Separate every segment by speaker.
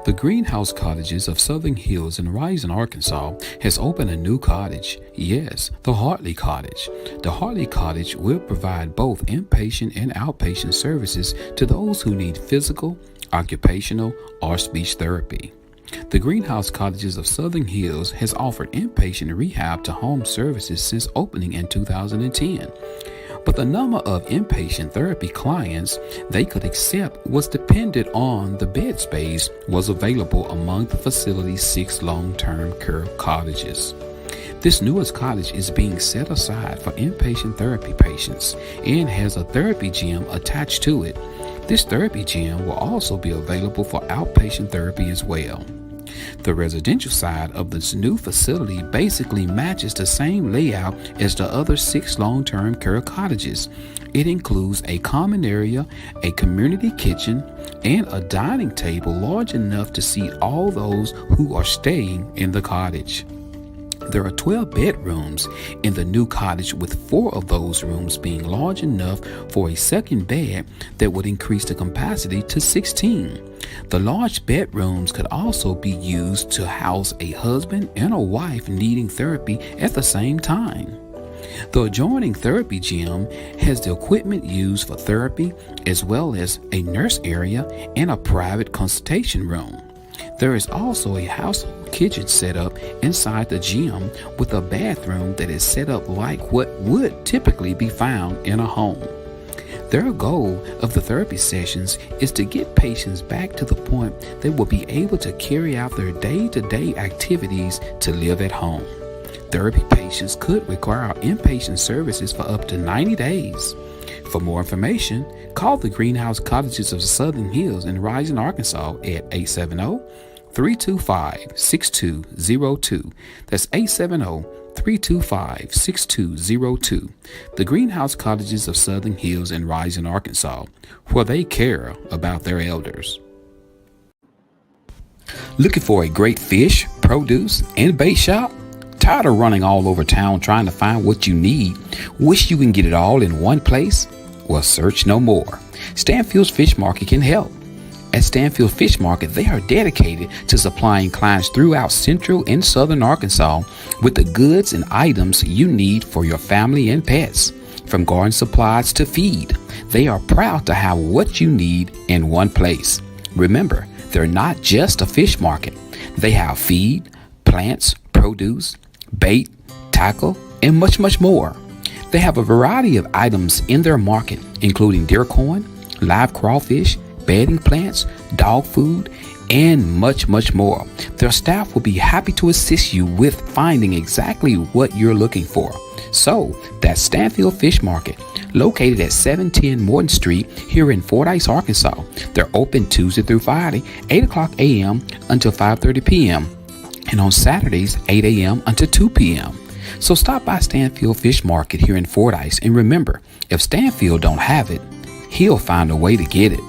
Speaker 1: The Greenhouse Cottages of Southern Hills in Rising, Arkansas has opened a new cottage. Yes, the Hartley Cottage. The Hartley Cottage will provide both inpatient and outpatient services to those who need physical, occupational, or speech therapy. The Greenhouse Cottages of Southern Hills has offered inpatient rehab to home services since opening in 2010. But the number of inpatient therapy clients they could accept was dependent on the bed space was available among the facility's 6 long-term care cottages. This newest cottage is being set aside for inpatient therapy patients and has a therapy gym attached to it. This therapy gym will also be available for outpatient therapy as well. The residential side of this new facility basically matches the same layout as the other 6 long-term care cottages. It includes a common area, a community kitchen, and a dining table large enough to seat all those who are staying in the cottage. There are 12 bedrooms in the new cottage, with 4 of those rooms being large enough for a second bed that would increase the capacity to 16. The large bedrooms could also be used to house a husband and a wife needing therapy at the same time. The adjoining therapy gym has the equipment used for therapy, as well as a nurse area and a private consultation room. There is also a household kitchen set up inside the gym with a bathroom that is set up like what would typically be found in a home. Their goal of the therapy sessions is to get patients back to the point they will be able to carry out their day-to-day activities to live at home. Therapy patients could require inpatient services for up to 90 days. For more information, call the Greenhouse Cottages of Southern Hills in Rising, Arkansas at 870-325-6202. That's 870-325-6202. The Greenhouse Cottages of Southern Hills in Rising, Arkansas, where they care about their elders. Looking for a great fish, produce, and bait shop? Tired of running all over town trying to find what you need? Wish you can get it all in one place? Well, search no more. Stanfield's Fish Market can help. At Stanfield Fish Market, they are dedicated to supplying clients throughout central and southern Arkansas with the goods and items you need for your family and pets. From garden supplies to feed, they are proud to have what you need in one place. Remember, they're not just a fish market. They have feed, plants, produce, bait, tackle, and much, much more. They have a variety of items in their market, including deer corn, live crawfish, bedding plants, dog food, and much, much more. Their staff will be happy to assist you with finding exactly what you're looking for. So, that's Stanfield Fish Market, located at 710 Morton Street here in Fordyce, Arkansas. They're open Tuesday through Friday, 8 o'clock a.m. until 5:30 p.m. and on Saturdays, 8 a.m. until 2 p.m. So stop by Stanfield Fish Market here in Fordyce, and remember, if Stanfield don't have it, he'll find a way to get it.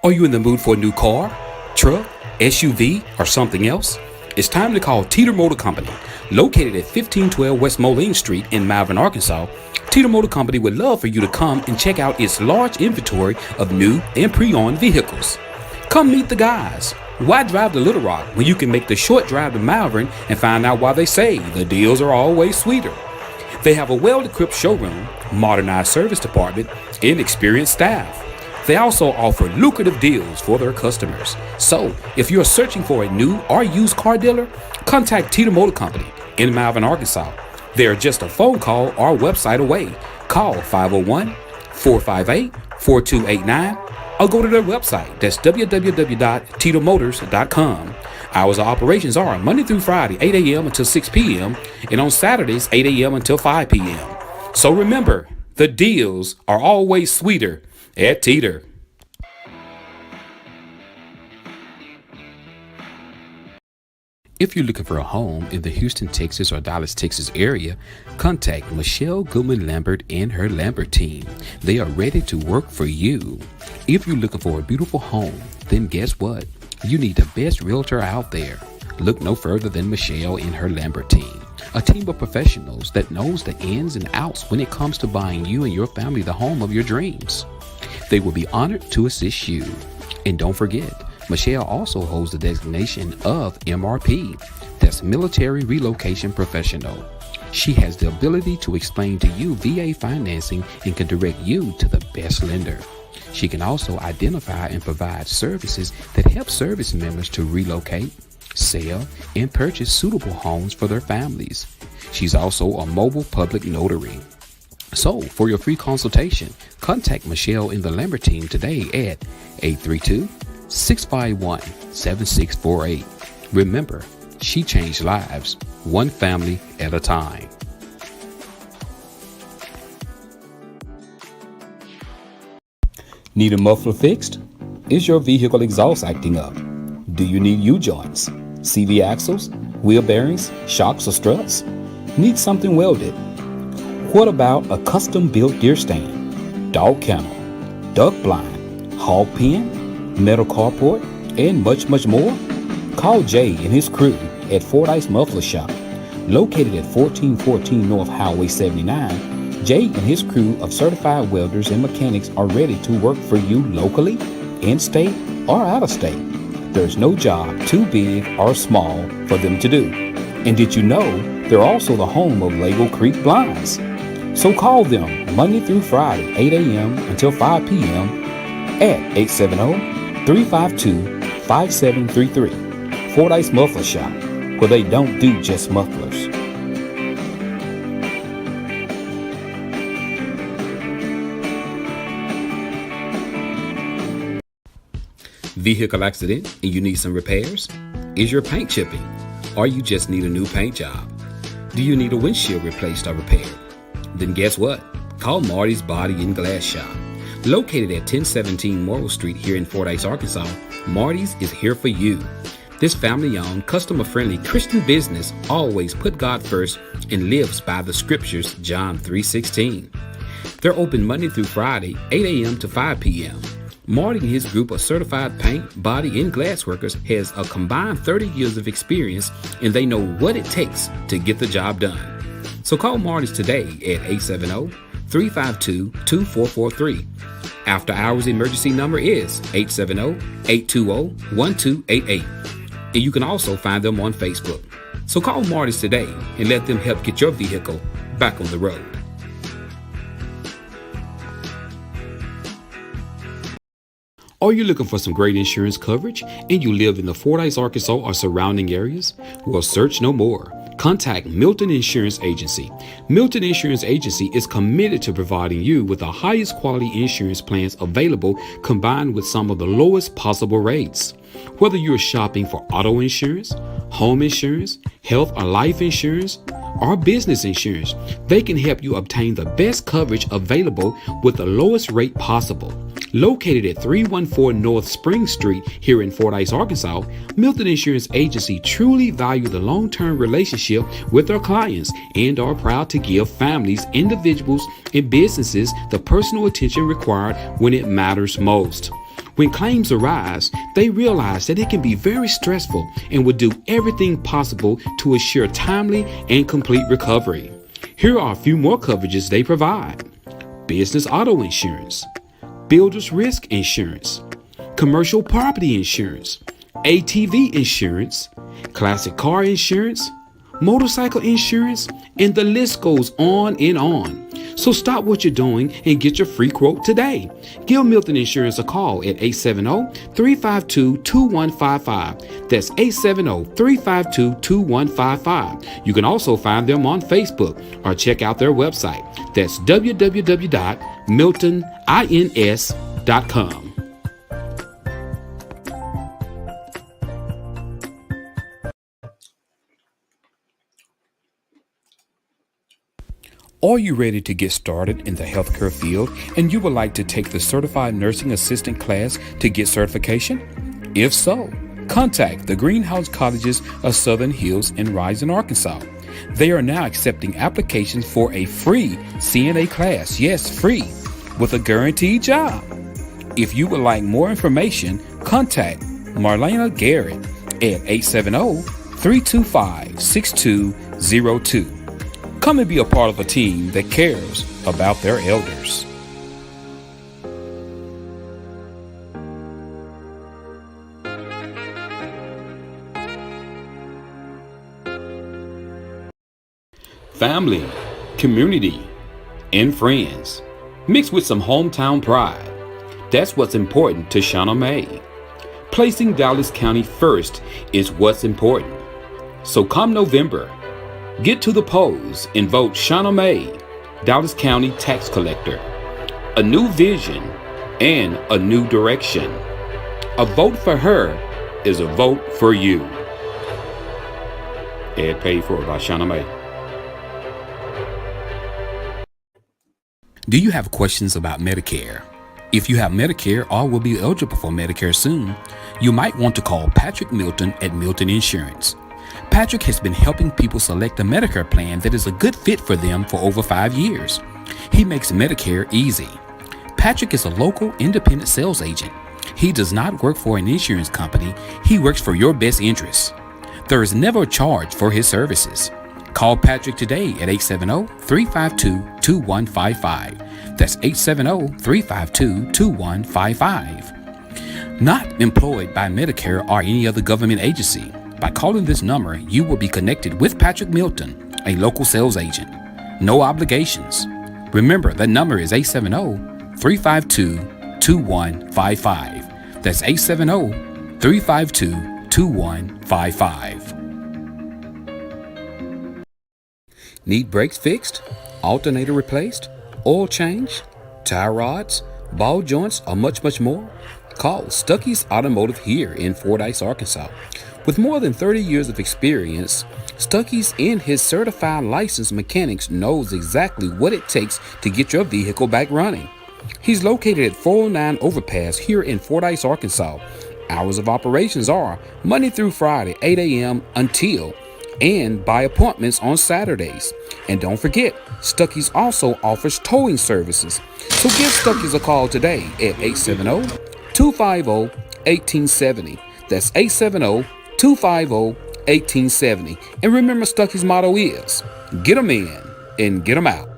Speaker 1: Are you in the mood for a new car, truck, SUV, or something else? It's time to call Teeter Motor Company. Located at 1512 West Moline Street in Malvern, Arkansas, Teeter Motor Company would love for you to come and check out its large inventory of new and pre-owned vehicles. Come meet the guys. Why drive to Little Rock when you can make the short drive to Malvern and find out why they say the deals are always sweeter? They have a well-equipped showroom, modernized service department, and experienced staff. They also offer lucrative deals for their customers. So, if you're searching for a new or used car dealer, contact Teeter Motor Company in Malvern, Arkansas. They're just a phone call or website away. Call 501-458-4289 or go to their website. That's www.teetermotors.com. Hours of operations are Monday through Friday, 8 a.m. until 6 p.m. and on Saturdays, 8 a.m. until 5 p.m. So remember, the deals are always sweeter at Teeter. If you're looking for a home in the Houston, Texas or Dallas, Texas area, contact Michelle Goodman Lambert and her Lambert team. They are ready to work for you. If you're looking for a beautiful home, then guess what? You need the best realtor out there. Look no further than Michelle and her Lambert team. A team of professionals that knows the ins and outs when it comes to buying you and your family the home of your dreams. They will be honored to assist you. And don't forget, Michelle also holds the designation of MRP, that's Military Relocation Professional. She has the ability to explain to you VA financing and can direct you to the best lender. She can also identify and provide services that help service members to relocate, sell, and purchase suitable homes for their families. She's also a mobile public notary. So, for your free consultation, contact Michelle and the Lambert team today at 832-651-7648. Remember, she changed lives, one family at a time. Need a muffler fixed? Is your vehicle exhaust acting up? Do you need U-joints, CV axles, wheel bearings, shocks, or struts? Need something welded? What about a custom-built deer stand, dog kennel, duck blind, hog pen, metal carport, and much, much more? Call Jay and his crew at Fordyce Muffler Shop. Located at 1414 North Highway 79, Jay and his crew of certified welders and mechanics are ready to work for you locally, in-state, or out-of-state. There's no job too big or small for them to do. And did you know they're also the home of Lago Creek Blinds? So call them Monday through Friday, 8 a.m. until 5 p.m. at 870-352-5733. Fordyce Muffler Shop, where they don't do just mufflers. Vehicle accident and you need some repairs? Is your paint chipping? Or you just need a new paint job? Do you need a windshield replaced or repaired? Then guess what? Call Marty's Body and Glass Shop. Located at 1017 Morrill Street here in Fordyce, Arkansas, Marty's is here for you. This family-owned, customer-friendly Christian business always put God first and lives by the scriptures, John 3:16. They're open Monday through Friday, 8 a.m. to 5 p.m. Marty and his group of certified paint, body, and glass workers has a combined 30 years of experience, and they know what it takes to get the job done. So call Marty's today at 870-352-2443. After hours emergency number is 870-820-1288. And you can also find them on Facebook. So call Marty's today and let them help get your vehicle back on the road. Are you looking for some great insurance coverage and you live in the Fordyce, Arkansas or surrounding areas? Well, search no more. Contact Milton Insurance Agency. Milton Insurance Agency is committed to providing you with the highest quality insurance plans available, combined with some of the lowest possible rates. Whether you're shopping for auto insurance, home insurance, health or life insurance, or business insurance, they can help you obtain the best coverage available with the lowest rate possible. Located at 314 North Spring Street here in Fordyce, Arkansas, Milton Insurance Agency truly value the long-term relationship with their clients and are proud to give families, individuals, and businesses the personal attention required when it matters most. When claims arise, they realize that it can be very stressful and will do everything possible to assure timely and complete recovery. Here are a few more coverages they provide: business auto insurance, builder's risk insurance, commercial property insurance, ATV insurance, classic car insurance, motorcycle insurance, and the list goes on and on. So stop what you're doing and get your free quote today. Give Milton Insurance a call at 870-352-2155. That's 870-352-2155. You can also find them on Facebook or check out their website. That's www.miltonins.com. Are you ready to get started in the healthcare field and you would like to take the Certified Nursing Assistant class to get certification? If so, contact the Greenhouse Colleges of Southern Hills in Rising, Arkansas. They are now accepting applications for a free CNA class, yes, free, with a guaranteed job. If you would like more information, contact Marlena Garrett at 325-6202. Come and be a part of a team that cares about their elders. Family, community, and friends, mixed with some hometown pride. That's what's important to Shauna May. Placing Dallas County first is what's important. So come November, get to the polls and vote Shauna May, Dallas County Tax Collector. A new vision and a new direction. A vote for her is a vote for you. Ad paid for by Shauna May. Do you have questions about Medicare? If you have Medicare or will be eligible for Medicare soon, you might want to call Patrick Milton at Milton Insurance. Patrick has been helping people select a Medicare plan that is a good fit for them for over 5 years. He makes Medicare easy. Patrick is a local independent sales agent. He does not work for an insurance company. He works for your best interests. There is never a charge for his services. Call Patrick today at 870-352-2155. That's 870-352-2155. Not employed by Medicare or any other government agency. By calling this number, you will be connected with Patrick Milton, a local sales agent. No obligations. Remember, that number is 870-352-2155. That's 870-352-2155. Need brakes fixed, alternator replaced, oil change, tire rods, ball joints, or much more? Call Stuckey's Automotive here in Fordyce, Arkansas. With more than 30 years of experience, Stuckey's and his certified licensed mechanics knows exactly what it takes to get your vehicle back running. He's located at 409 Overpass here in Fordyce, Arkansas. Hours of operations are Monday through Friday, 8 a.m. until and by appointments on Saturdays. And don't forget, Stuckey's also offers towing services. So give Stuckey's a call today at 870-250-1870. That's 870-250-1870. And remember, Stuckey's motto is, get 'em in and get 'em out.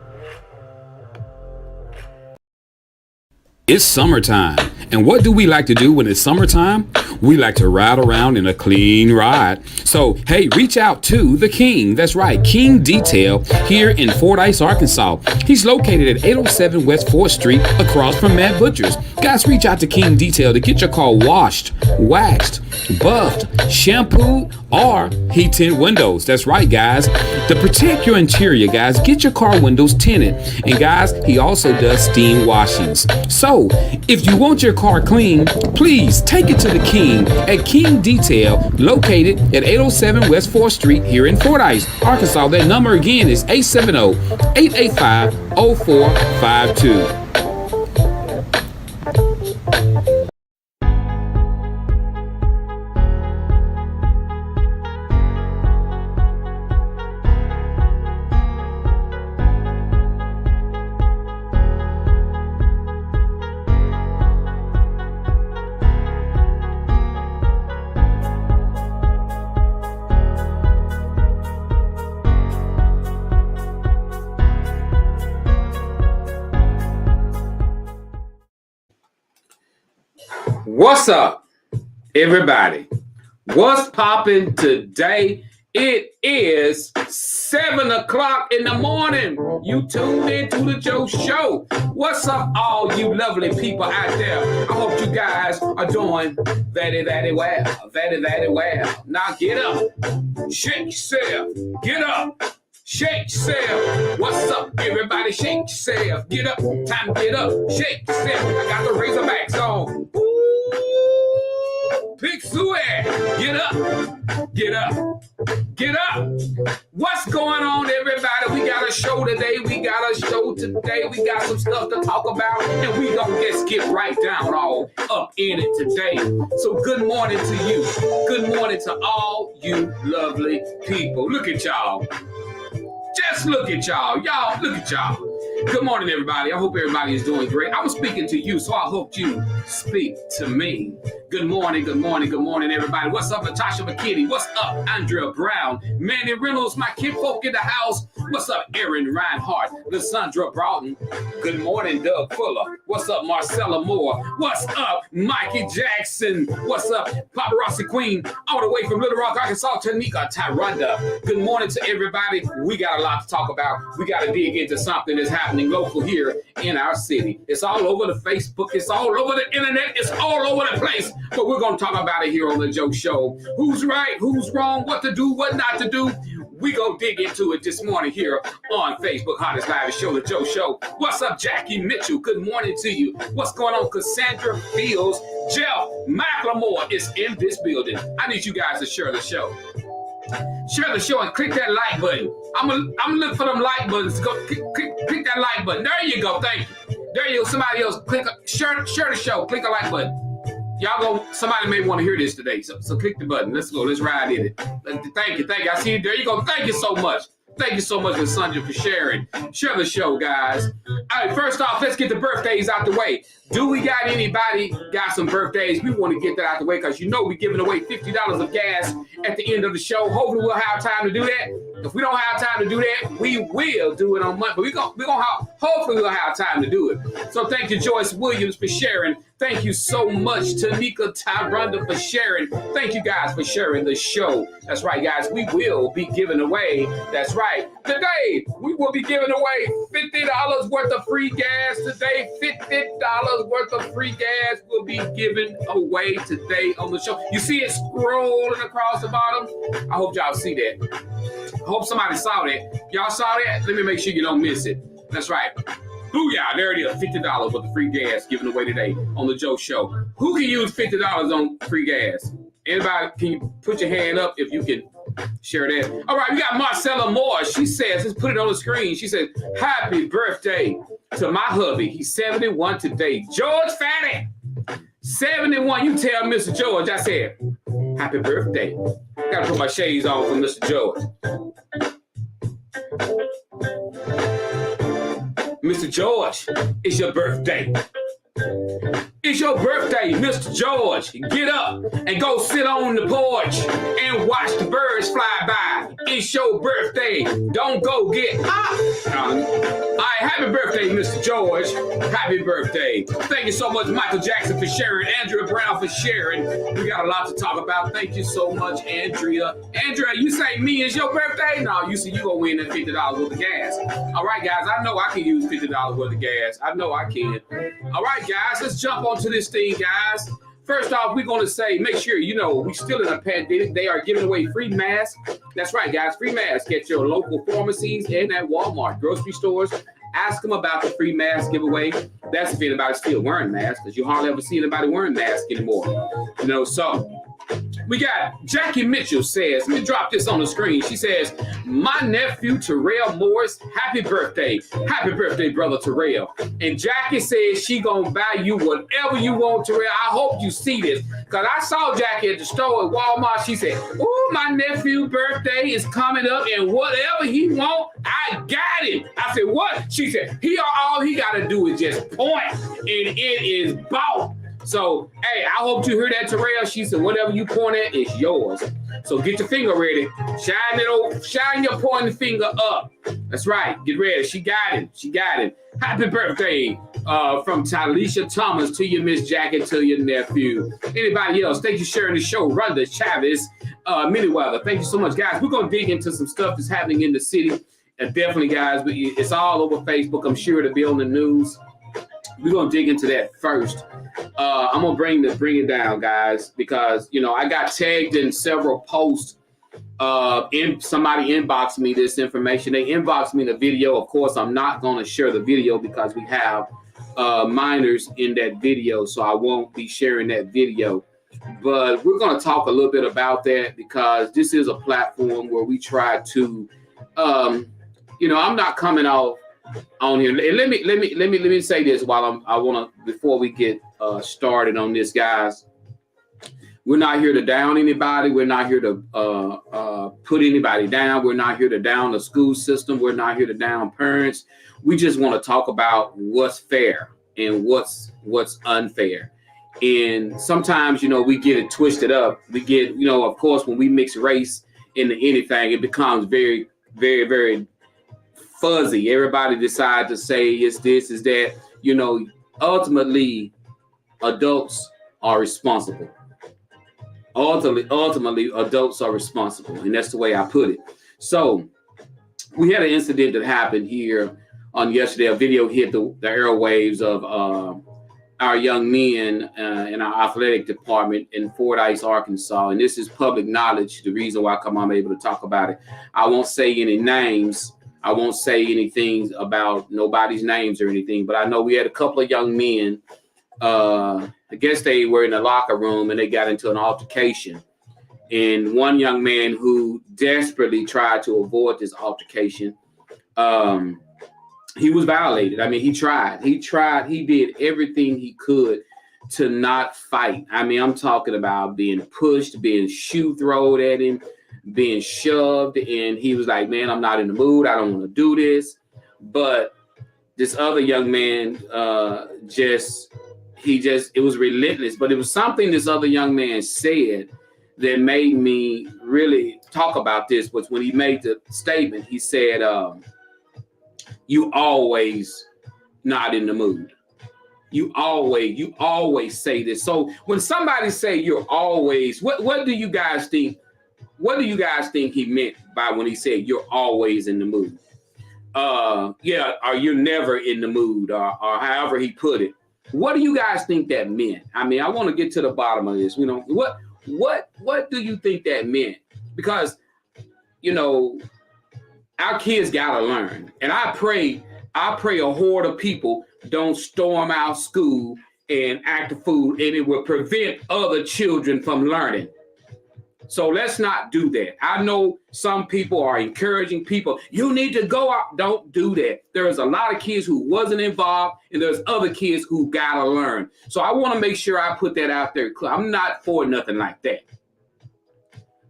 Speaker 1: It's summertime, and what do we like to do when it's summertime? We like to ride around in a clean ride. So, hey, reach out to the King. That's right, King Detail here in Fordyce, Arkansas. He's located at 807 West 4th Street across from Matt Butcher's. Guys, reach out to King Detail to get your car washed, waxed, buffed, shampooed, or heat tint windows. That's right, guys. To protect your interior, guys, get your car windows tinted. And guys, he also does steam washings. So, if you want your car clean, please take it to the King at King Detail, located at 807 West 4th Street here in Fordyce, Arkansas. That number again is 870-885-0452. What's up, everybody? What's popping today? It is 7 o'clock in the morning. You tuned in to the Joe Show. What's up, all you lovely people out there? I hope you guys are doing very, very well. Very, very well. Now get up. Shake yourself. Get up. Shake yourself. What's up, everybody? Shake yourself. Get up. Time to get up. Shake yourself. I got the Razorbacks on. Big Tooic. Get up. Get up. Get up. What's going on, everybody? We got a show today. We got some stuff to talk about, and we gonna just get right down all up in it today. So good morning to you. Good morning to all you lovely people. Look at y'all. Just look at y'all. Y'all, look at y'all. Good morning, everybody. I hope everybody is doing great. I was speaking to you, so I hope you speak to me. Good morning, good morning, good morning, everybody. What's up, Natasha McKinney? What's up, Andrea Brown? Manny Reynolds, my kinfolk in the house. What's up, Aaron Reinhardt? Lysandra Broughton. Good morning, Doug Fuller. What's up, Marcella Moore? What's up, Mikey Jackson? What's up, Paparazzi Queen? All the way from Little Rock, Arkansas, Tanika Tyrunda. Good morning to everybody. We got a lot to talk about. We got to dig into something that's happening local here in our city. It's all over the Facebook. It's all over the internet. It's all over the place. But we're going to talk about it here on the Joe Show. Who's right? Who's wrong? What to do? What not to do? We go dig into it this morning here on Facebook, Hottest Live Show, the Joe Show. What's up, Jackie Mitchell? Good morning to you. What's going on, Cassandra Fields? Jeff McLemore is in this building. I need you guys to share the show. Share the show and click that like button. I'm gonna look for them like buttons. Go click that like button. There you go. Thank you. There you go. Somebody else share the show. Click the like button. Y'all go. Somebody may want to hear this today, so click the button. Let's go. Let's ride in it. Thank you. I see you. There you go. Thank you so much. Thank you so much, Sandra, for sharing. Share the show, guys. All right, first off, let's get the birthdays out the way. Do we got anybody got some birthdays? We want to get that out the way because you know we're giving away $50 of gas at the end of the show. Hopefully we'll have time to do that. If we don't have time to do that, we will do it on Monday. But hopefully we'll have time to do it. So thank you, Joyce Williams, for sharing. Thank you so much, Tanika Tyrunda, for sharing. Thank you guys for sharing the show. That's right, guys. We will be giving away. That's right. Today, we will be giving away $50 worth of free gas today. $50 worth of free gas will be given away today on the show. You see it scrolling across the bottom? I hope y'all see that. I hope somebody saw that. Y'all saw that? Let me make sure you don't miss it. That's right. Booyah, there it is, $50 worth of free gas given away today on the Joe Show. Who can use $50 on free gas? Anybody, can you put your hand up if you can share that? All right, we got Marcella Moore. She says, let's put it on the screen. She says, happy birthday to my hubby. He's 71 today. George Fatty, 71. You tell Mr. George, I said, happy birthday. Got to put my shades on for Mr. George. Mr. George, it's your birthday. It's your birthday, Mr. George. Get up and go sit on the porch and watch the birds fly by. It's your birthday. Don't go get hot. All right, happy birthday, Mr. George. Happy birthday. Thank you so much, Michael Jackson, for sharing. Andrea Brown for sharing. We got a lot to talk about. Thank you so much, Andrea. Andrea, you say me is your birthday? No, you see you gonna win that $50 worth of gas. All right, guys, I know I can use $50 worth of gas. I know I can. All right, guys, let's jump onto this thing, guys. First off, we're going to say, make sure, we're still in a pandemic. They are giving away free masks. That's right, guys, free masks at your local pharmacies and at Walmart, grocery stores. Ask them about the free mask giveaway. That's if anybody's still wearing masks, because you hardly ever see anybody wearing masks anymore. So we got Jackie Mitchell says, let me drop this on the screen. She says, my nephew Terrell Morris, happy birthday. Happy birthday, brother Terrell. And Jackie says she gonna buy you whatever you want, Terrell. I hope you see this, because I saw Jackie at the store at Walmart. She said, oh, my nephew's birthday is coming up, and whatever he want, I got him. I said, what? She said, all he gotta do is just point, and it is bought. So, hey, I hope you hear that, Terrell. She said, whatever you point at is yours. So get your finger ready. Shine your pointing finger up. That's right. Get ready. She got it. Happy birthday from Talisha Thomas to you, Miss Jackie, to your nephew. Anybody else? Thank you for sharing the show. Rhonda Chavez, Minnieweather. Thank you so much, guys. We're going to dig into some stuff that's happening in the city. And definitely, guys, it's all over Facebook. I'm sure it'll be on the news. We're going to dig into that first. I'm going to bring it down, guys, because, I got tagged in several posts. Somebody inboxed me this information. They inboxed me the video. Of course, I'm not going to share the video because we have minors in that video, so I won't be sharing that video. But we're going to talk a little bit about that because this is a platform where we try to, I'm not coming off on here. And let me say this before we get started on this, guys. We're not here to down anybody. We're not here to put anybody down. We're not here to down the school system. We're not here to down parents.
Speaker 2: We just want to talk about what's fair and what's unfair. And sometimes, we get it twisted up. We get, of course, when we mix race into anything, it becomes very, very, very fuzzy. Everybody decides to say it's this, is that. Ultimately, adults are responsible. Ultimately, adults are responsible. And that's the way I put it. So we had an incident that happened here on yesterday. A video hit the airwaves of our young men in our athletic department in Fordyce, Arkansas. And this is public knowledge. The reason why I'm able to talk about it. I won't say any names. I won't say anything about nobody's names or anything, but I know we had a couple of young men. I guess they were in the locker room and they got into an altercation. And one young man who desperately tried to avoid this altercation, he was violated. I mean, he did everything he could to not fight. I mean, I'm talking about being pushed, being shoe thrown at him, being shoved, and he was like, man, I'm not in the mood. I don't want to do this. But this other young man, it was relentless. But it was something this other young man said that made me really talk about this. Was when he made the statement, he said, you always not in the mood. You always say this. So when somebody say you're always, what do you guys think? What do you guys think he meant by when he said you're always in the mood? Or you're never in the mood, or however he put it. What do you guys think that meant? I mean, I want to get to the bottom of this. What do you think that meant? Because, our kids gotta learn. And I pray a horde of people don't storm our school and act a fool, and it will prevent other children from learning. So let's not do that. I know some people are encouraging people, you need to go out. Don't do that. There's a lot of kids who wasn't involved, and there's other kids who gotta learn. So I want to make sure I put that out there. I'm not for nothing like that.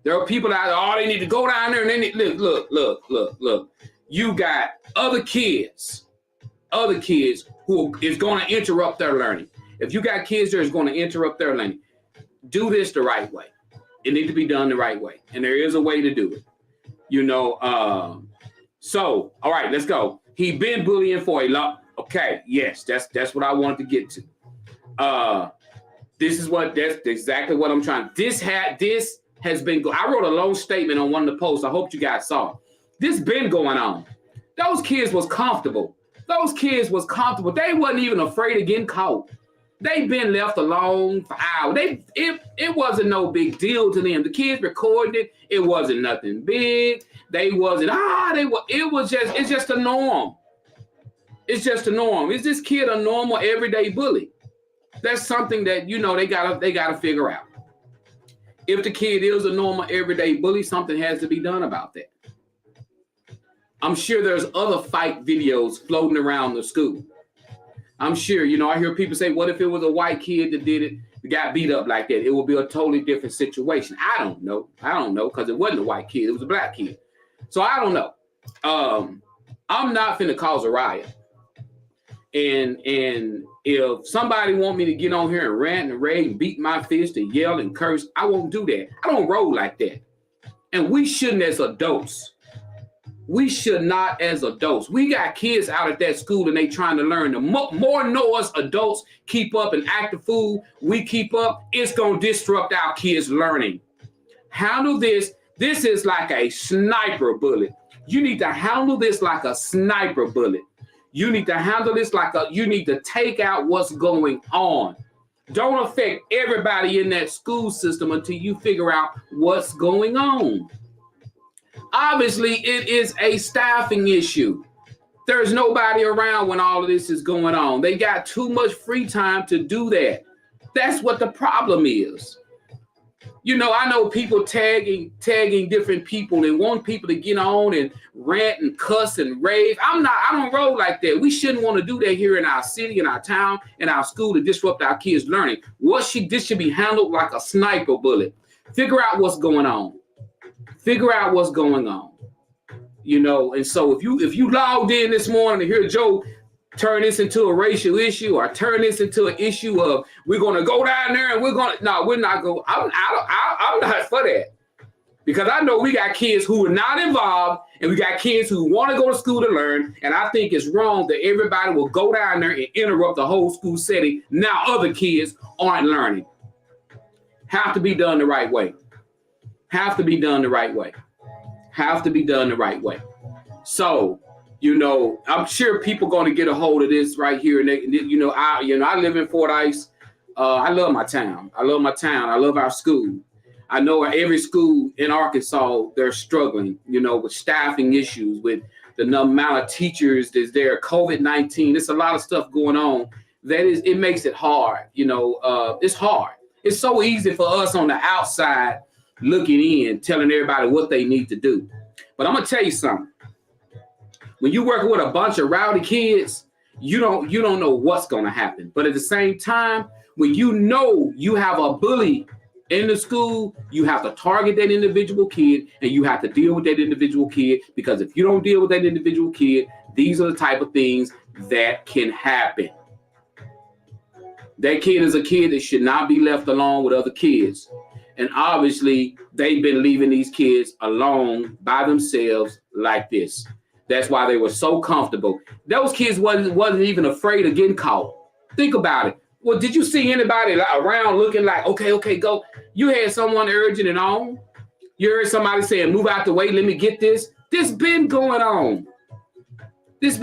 Speaker 2: There are people out there, they need to go down there and they need, look. You got other kids who is going to interrupt their learning. If you got kids that is going to interrupt their learning, do this the right way. It needs to be done the right way. And there is a way to do it. So, all right, let's go. He been bullying for a lot. Okay, yes, that's what I wanted to get to. That's exactly what I'm trying. This has been, I wrote a long statement on one of the posts. I hope you guys saw it. This been going on. Those kids was comfortable. They wasn't even afraid of getting caught. They've been left alone for hours. It wasn't no big deal to them. The kids recorded it. It wasn't nothing big. It's just a norm. It's just a norm. Is this kid a normal everyday bully? That's something that, they gotta figure out. If the kid is a normal everyday bully, something has to be done about that. I'm sure there's other fight videos floating around the school. I'm sure, I hear people say, what if it was a white kid that did it, got beat up like that? It would be a totally different situation. I don't know, because it wasn't a white kid. It was a black kid. So I don't know. I'm not finna cause a riot. And if somebody want me to get on here and rant and rave and beat my fist and yell and curse, I won't do that. I don't roll like that. And we shouldn't as adults. We should not as adults. We got kids out at that school and they trying to learn. The more noise adults keep up and act a fool, we keep up, it's going to disrupt our kids' learning. Handle this. This is like a sniper bullet. You need to handle this like a sniper bullet. You need to handle this you need to take out what's going on. Don't affect everybody in that school system until you figure out what's going on. Obviously, it is a staffing issue. There's nobody around when all of this is going on. They got too much free time to do that. That's what the problem is. I know people tagging different people and want people to get on and rant and cuss and rave. I don't roll like that. We shouldn't want to do that here in our city, in our town, in our school to disrupt our kids' learning. This should be handled like a sniper bullet. Figure out what's going on. you know. And so if you logged in this morning to hear Joe turn this into a racial issue or turn this into an issue of we're going to go down there and we're not going. I'm not for that, because I know we got kids who are not involved and we got kids who want to go to school to learn. And I think it's wrong that everybody will go down there and interrupt the whole school setting. Now other kids aren't learning. Have to be done the right way. Have to be done the right way. Have to be done the right way. So, you know, I'm sure people going to get a hold of this right here. And I live in Fordyce. I love my town. I love our school. I know every school in Arkansas, they're struggling, you know, with staffing issues, with the amount of teachers that's there, COVID-19. There's a lot of stuff going on. It makes it hard. You know, it's hard. It's so easy for us on the outside looking in, telling everybody what they need to do. But I'm going to tell you something. When you work with a bunch of rowdy kids, you don't know what's going to happen. But at the same time, when you know you have a bully in the school, you have to target that individual kid and you have to deal with that individual kid, because if you don't deal with that individual kid, these are the type of things that can happen. That kid is a kid that should not be left alone with other kids. And obviously, they've been leaving these kids alone by themselves like this. That's why they were so comfortable. Those kids wasn't even afraid of getting caught. Think about it. Well, did you see anybody around looking like, okay, go? You had someone urging it on. You heard somebody saying, move out the way, let me get this. This been going on. This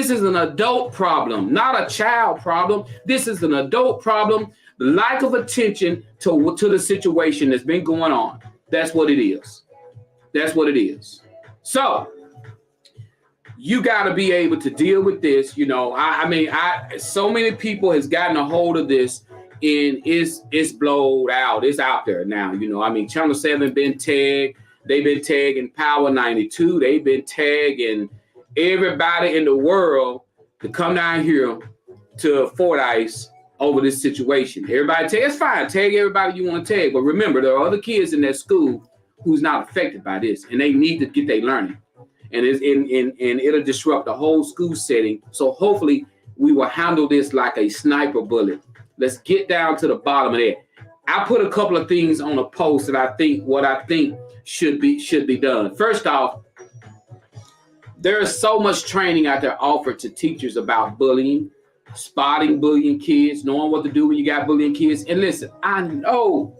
Speaker 2: is an adult problem, not a child problem. This is an adult problem. The lack of attention to the situation that's been going on. That's what it is. So you got to be able to deal with this. You know, so many people has gotten a hold of this, and it's blowed out. It's out there now. You know, I mean, Channel 7 been tagged. They've been tagging Power 92. They've been tagging everybody in the world to come down here to Fordyce over this situation. Everybody tag, it's fine. Tag everybody you want to tag. But remember, there are other kids in that school who's not affected by this, and they need to get their learning. And it'll disrupt the whole school setting. So hopefully we will handle this like a sniper bullet. Let's get down to the bottom of that. I put a couple of things on a post that I think should be done. First off, there is so much training out there offered to teachers about bullying, spotting bullying kids, knowing what to do when you got bullying kids. And listen, I know,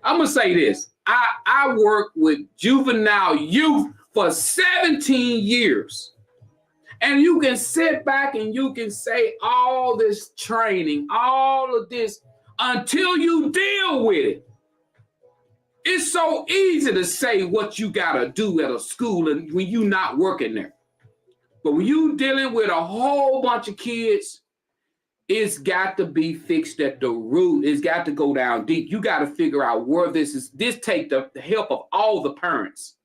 Speaker 2: I'm going to say this. I work with juvenile youth for 17 years. And you can sit back and you can say all this training, all of this, until you deal with it. It's so easy to say what you got to do at a school and when you're not working there. But when you're dealing with a whole bunch of kids, it's got to be fixed at the root. It's got to go down deep. You got to figure out where this is. This take the help of all the parents.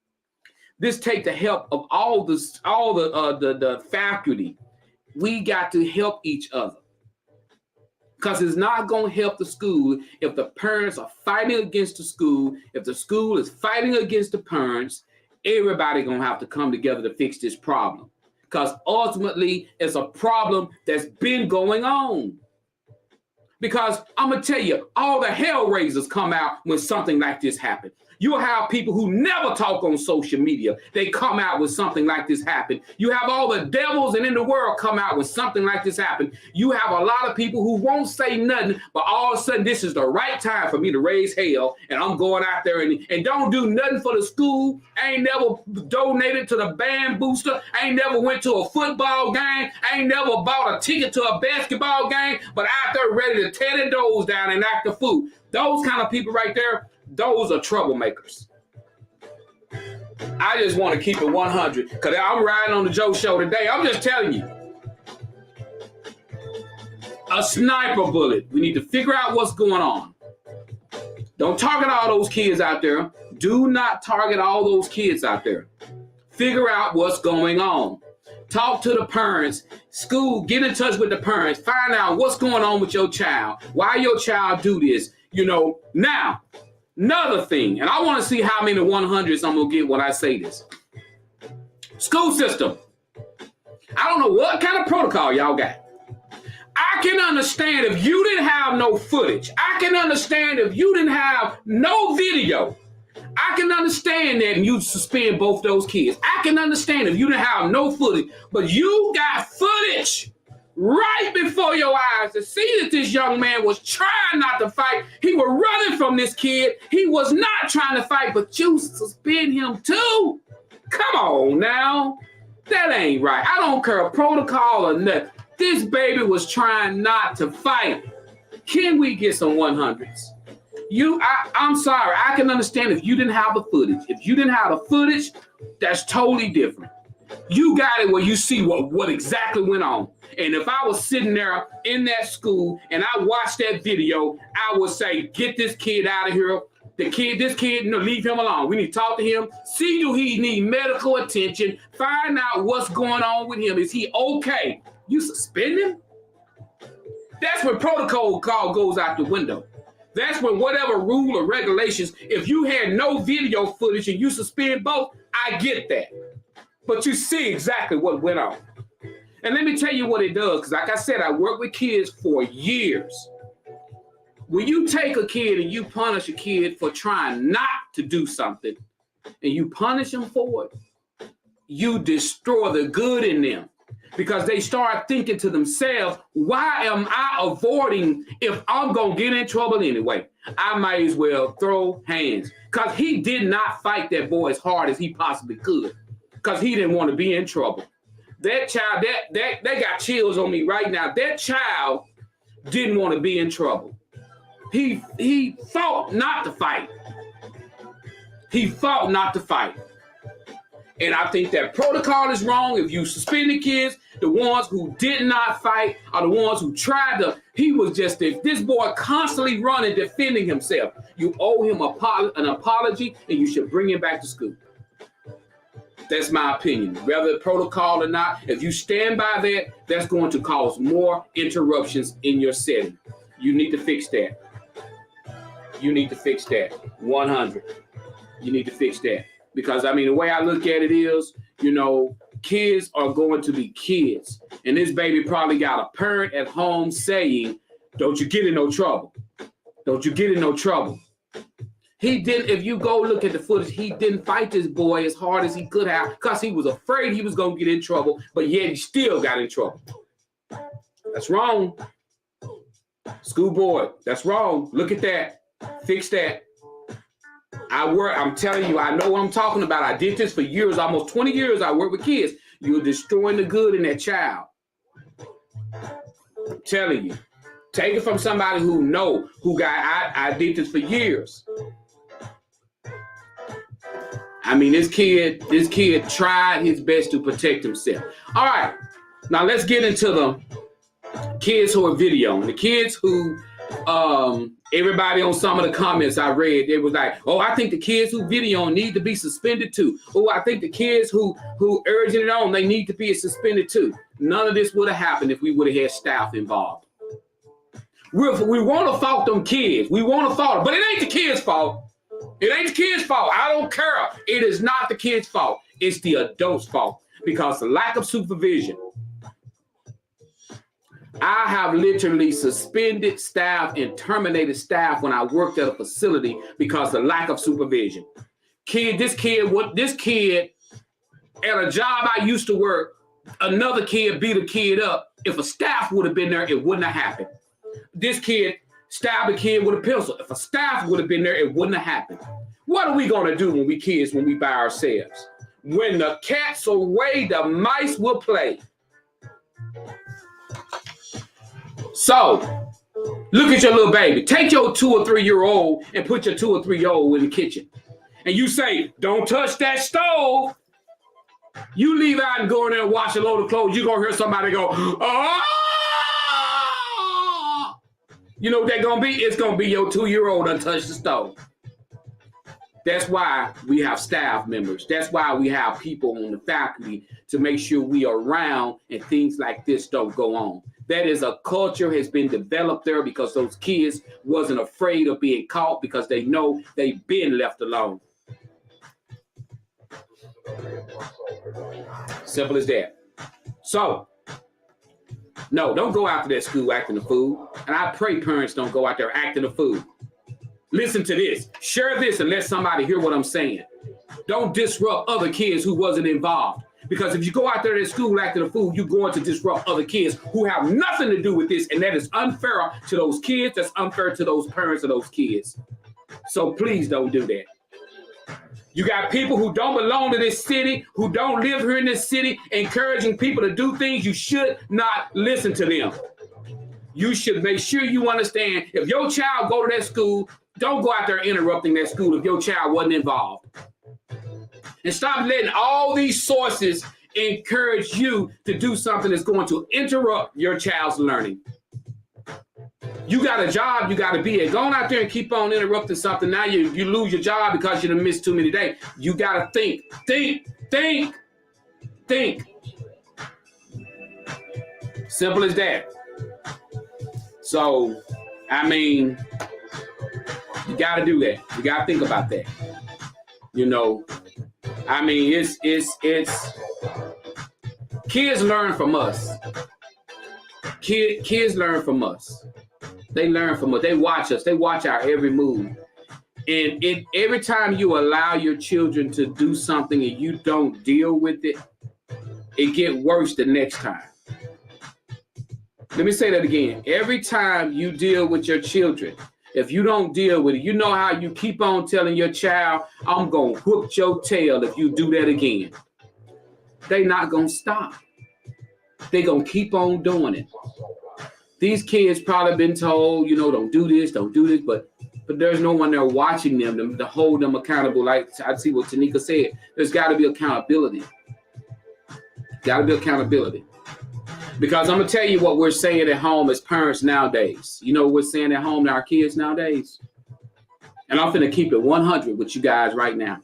Speaker 2: This take the help of all the faculty. We got to help each other, because it's not going to help the school if the parents are fighting against the school. If the school is fighting against the parents, everybody going to have to come together to fix this problem. Because ultimately, it's a problem that's been going on. Because I'm going to tell you, all the hell raisers come out when something like this happens. You'll have people who never talk on social media. They come out when something like this happen. You have all the devils and in the world come out when something like this happen. You have a lot of people who won't say nothing, but all of a sudden, this is the right time for me to raise hell, and I'm going out there and don't do nothing for the school. I ain't never donated to the band booster. I ain't never went to a football game. I ain't never bought a ticket to a basketball game, but out there ready to tear the doors down and act the fool. Those kind of people right there, those are troublemakers. I just want to keep it 100 because I'm riding on the Joe Show today. I'm just telling you. A sniper bullet. We need to figure out what's going on. Don't target all those kids out there. Do not target all those kids out there. Figure out what's going on. Talk to the parents. School, get in touch with the parents. Find out what's going on with your child. Why your child do this. You know, now, Another thing, and I want to see how many 100s I'm going to get when I say this. School system. I don't know what kind of protocol y'all got. I can understand if you didn't have no footage. I can understand if you didn't have no video. I can understand that and you suspend both those kids. I can understand if you didn't have no footage, but you got footage right before your eyes to see that this young man was trying not to fight. He was running from this kid. He was not trying to fight, but you suspend him too. Come on now. That ain't right. I don't care protocol or nothing. This baby was trying not to fight. Can we get some 100s? I'm sorry. I can understand if you didn't have the footage. If you didn't have the footage, that's totally different. You got it where you see what exactly went on. And if I was sitting there in that school and I watched that video, I would say, get this kid out of here. This kid, leave him alone. We need to talk to him. See, do he need medical attention? Find out what's going on with him. Is he okay? You suspend him? That's when protocol call goes out the window. That's when whatever rule or regulations, if you had no video footage and you suspend both, I get that. But you see exactly what went on. And let me tell you what it does, because like I said, I worked with kids for years. When you take a kid and you punish a kid for trying not to do something, and you punish them for it, you destroy the good in them. Because they start thinking to themselves, why am I avoiding if I'm going to get in trouble anyway? I might as well throw hands. Because he did not fight that boy as hard as he possibly could. Because he didn't want to be in trouble. That child, that got chills on me right now. That child didn't want to be in trouble. He fought not to fight. He fought not to fight. And I think that protocol is wrong. If you suspend the kids, the ones who did not fight are the ones who tried to. He was just this boy constantly running, defending himself. You owe him an apology, and you should bring him back to school. That's my opinion. Whether protocol or not, if you stand by that, that's going to cause more interruptions in your setting. You need to fix that. You need to fix that. 100. You need to fix that. Because, the way I look at it is, kids are going to be kids. And this baby probably got a parent at home saying, don't you get in no trouble. Don't you get in no trouble. He didn't, if you go look at the footage, he didn't fight this boy as hard as he could have because he was afraid he was going to get in trouble, but yet he still got in trouble. That's wrong. School board, that's wrong. Look at that. Fix that. I'm telling you, I know what I'm talking about. I did this for years, almost 20 years. I work with kids. You're destroying the good in that child. I'm telling you. Take it from somebody I did this for years. This kid tried his best to protect himself. All right. Now let's get into the kids who are videoing. The kids who, everybody on some of the comments I read, it was like, oh, I think the kids who video need to be suspended too. Oh, I think the kids who urging it on, they need to be suspended too. None of this would have happened if we would have had staff involved. We want to fault them kids. We want to fault them, but it ain't the kids' fault. It ain't the kids' fault. I don't care. It is not the kids' fault. It's the adults' fault because the lack of supervision. I have literally suspended staff and terminated staff when I worked at a facility because of the lack of supervision. This kid at a job I used to work, another kid beat a kid up. If a staff would have been there, it wouldn't have happened. This kid stabbed a kid with a pencil. If a staff would have been there, it wouldn't have happened. What are we going to do when we by ourselves? When the cat's away, the mice will play. So, look at your little baby. Take your 2 or 3 year old and put your 2 or 3 year old in the kitchen. And you say, don't touch that stove. You leave out and go in there and wash a load of clothes. You're going to hear somebody go, oh! You know what that's going to be? It's going to be your 2-year-old untouched the stove. That's why we have staff members. That's why we have people on the faculty to make sure we are around and things like this don't go on. That is a culture has been developed there because those kids wasn't afraid of being caught because they know they've been left alone. Simple as that. So, no, don't go out to that school acting a fool. And I pray parents don't go out there acting a fool. Listen to this. Share this and let somebody hear what I'm saying. Don't disrupt other kids who wasn't involved. Because if you go out there to school acting a fool, you're going to disrupt other kids who have nothing to do with this. And that is unfair to those kids. That's unfair to those parents of those kids. So please don't do that. You got people who don't belong to this city, who don't live here in this city, encouraging people to do things. You should not listen to them. You should make sure you understand if your child go to that school, don't go out there interrupting that school if your child wasn't involved. And stop letting all these sources encourage you to do something that's going to interrupt your child's learning. You got a job you got to be at. Going out there and keep on interrupting something. Now you lose your job because you done missed too many days. You got to think. Simple as that. So, I mean, you got to do that. You got to think about that. You know, I mean, it's kids learn from us. Kids learn from us. They learn from us. They watch us. They watch our every move. And every time you allow your children to do something and you don't deal with it, it gets worse the next time. Let me say that again. Every time you deal with your children, if you don't deal with it, you know how you keep on telling your child, I'm going to whoop your tail if you do that again. They not going to stop. They going to keep on doing it. These kids probably been told, you know, don't do this, but there's no one there watching them to hold them accountable. Like I see what Tanika said. There's got to be accountability. Got to be accountability. Because I'm going to tell you what we're saying at home as parents nowadays. You know what we're saying at home to our kids nowadays? And I'm going to keep it 100 with you guys right now.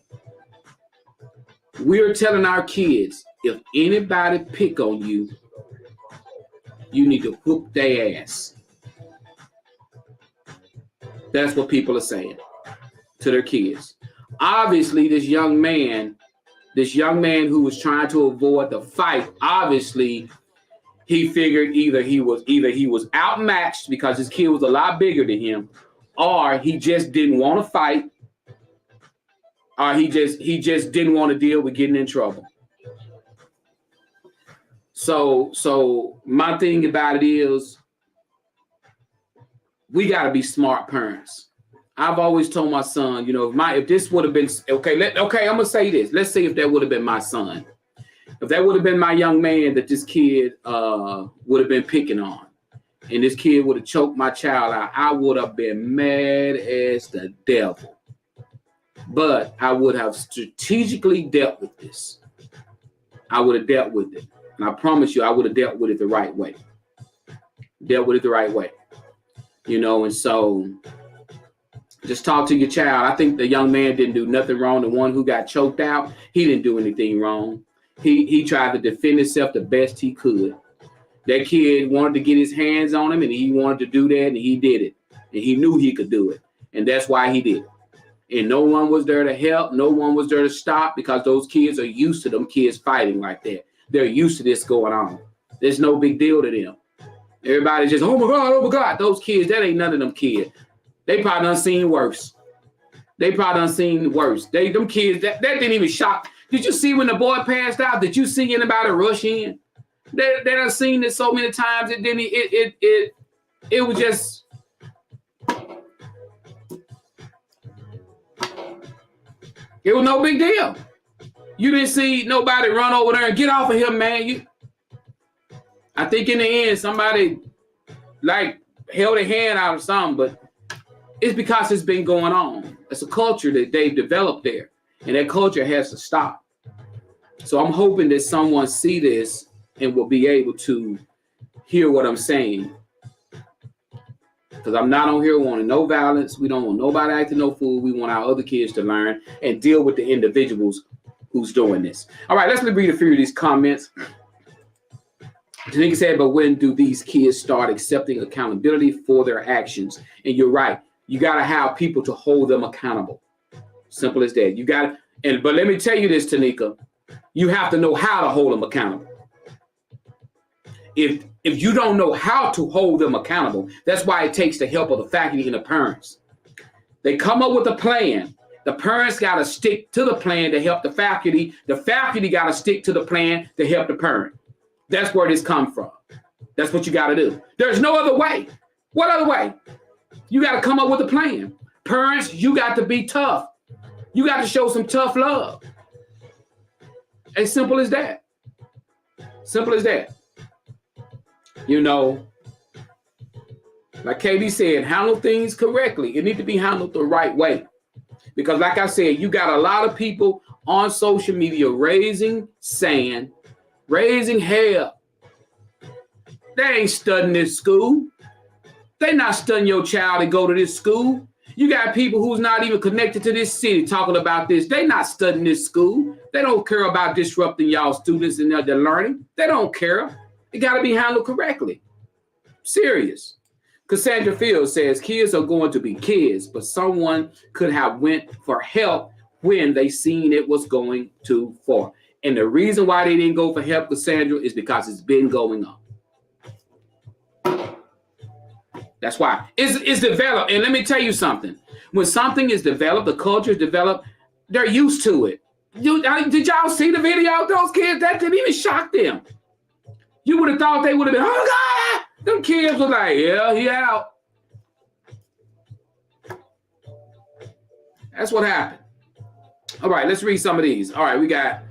Speaker 2: We're telling our kids, if anybody pick on you, you need to whoop their ass. That's what people are saying to their kids. Obviously, this young man who was trying to avoid the fight, obviously, he figured either he was outmatched because his kid was a lot bigger than him, or he just didn't want to fight, or he just didn't want to deal with getting in trouble. So my thing about it is, we got to be smart parents. I've always told my son, you know, if this would have been okay, I'm gonna say this. Let's say if that would have been my son. If that would have been my young man that this kid would have been picking on, and this kid would have choked my child out, I would have been mad as the devil. But I would have strategically dealt with this. I would have dealt with it. And I promise you, I would have dealt with it the right way. You know, and so just talk to your child. I think the young man didn't do nothing wrong. The one who got choked out, he didn't do anything wrong. He tried to defend himself the best he could. That kid wanted to get his hands on him, and he wanted to do that, and he did it. And he knew he could do it. And that's why he did it. And no one was there to help. No one was there to stop, because those kids are used to them kids fighting like that. They're used to this going on. There's no big deal to them. Everybody's just, oh my God. Those kids, that ain't none of them kids. They probably done seen worse. Them kids, that didn't even shock. Did you see when the boy passed out? Did you see anybody rush in? They done seen it so many times. It was just. It was no big deal. You didn't see nobody run over there and get off of him, man. I think in the end, somebody like held a hand out or something, but it's because it's been going on. It's a culture that they've developed there, and that culture has to stop. So I'm hoping that someone see this and will be able to hear what I'm saying. Because I'm not on here wanting no violence. We don't want nobody acting no fool. We want our other kids to learn and deal with the individuals who's doing this. All right, let's read a few of these comments. Tanika said, but when do these kids start accepting accountability for their actions? And you're right. You got to have people to hold them accountable. Simple as that. You got to, but let me tell you this, Tanika, you have to know how to hold them accountable. If you don't know how to hold them accountable, that's why it takes the help of the faculty and the parents. They come up with a plan. The parents got to stick to the plan to help the faculty. The faculty got to stick to the plan to help the parent. That's where this comes from. That's what you got to do. There's no other way. What other way? You got to come up with a plan. Parents, you got to be tough. You got to show some tough love. As simple as that. Simple as that. You know, like KB said, handle things correctly. It needs to be handled the right way. Because like I said, you got a lot of people on social media raising sand, raising hell. They ain't studying this school. They not studying your child to go to this school. You got people who's not even connected to this city talking about this. They not studying this school. They don't care about disrupting y'all students and their learning. They don't care. It got to be handled correctly. Serious. Cassandra Fields says kids are going to be kids, but someone could have went for help when they seen it was going too far. And the reason why they didn't go for help, Cassandra, is because it's been going on. That's why it's developed. And let me tell you something. When something is developed, the culture is developed, they're used to it. Did y'all see the video of those kids? That didn't even shock them. You would have thought they would have been, oh, God. Them kids were like, yeah, he out. That's what happened. All right, let's read some of these. All right, we got,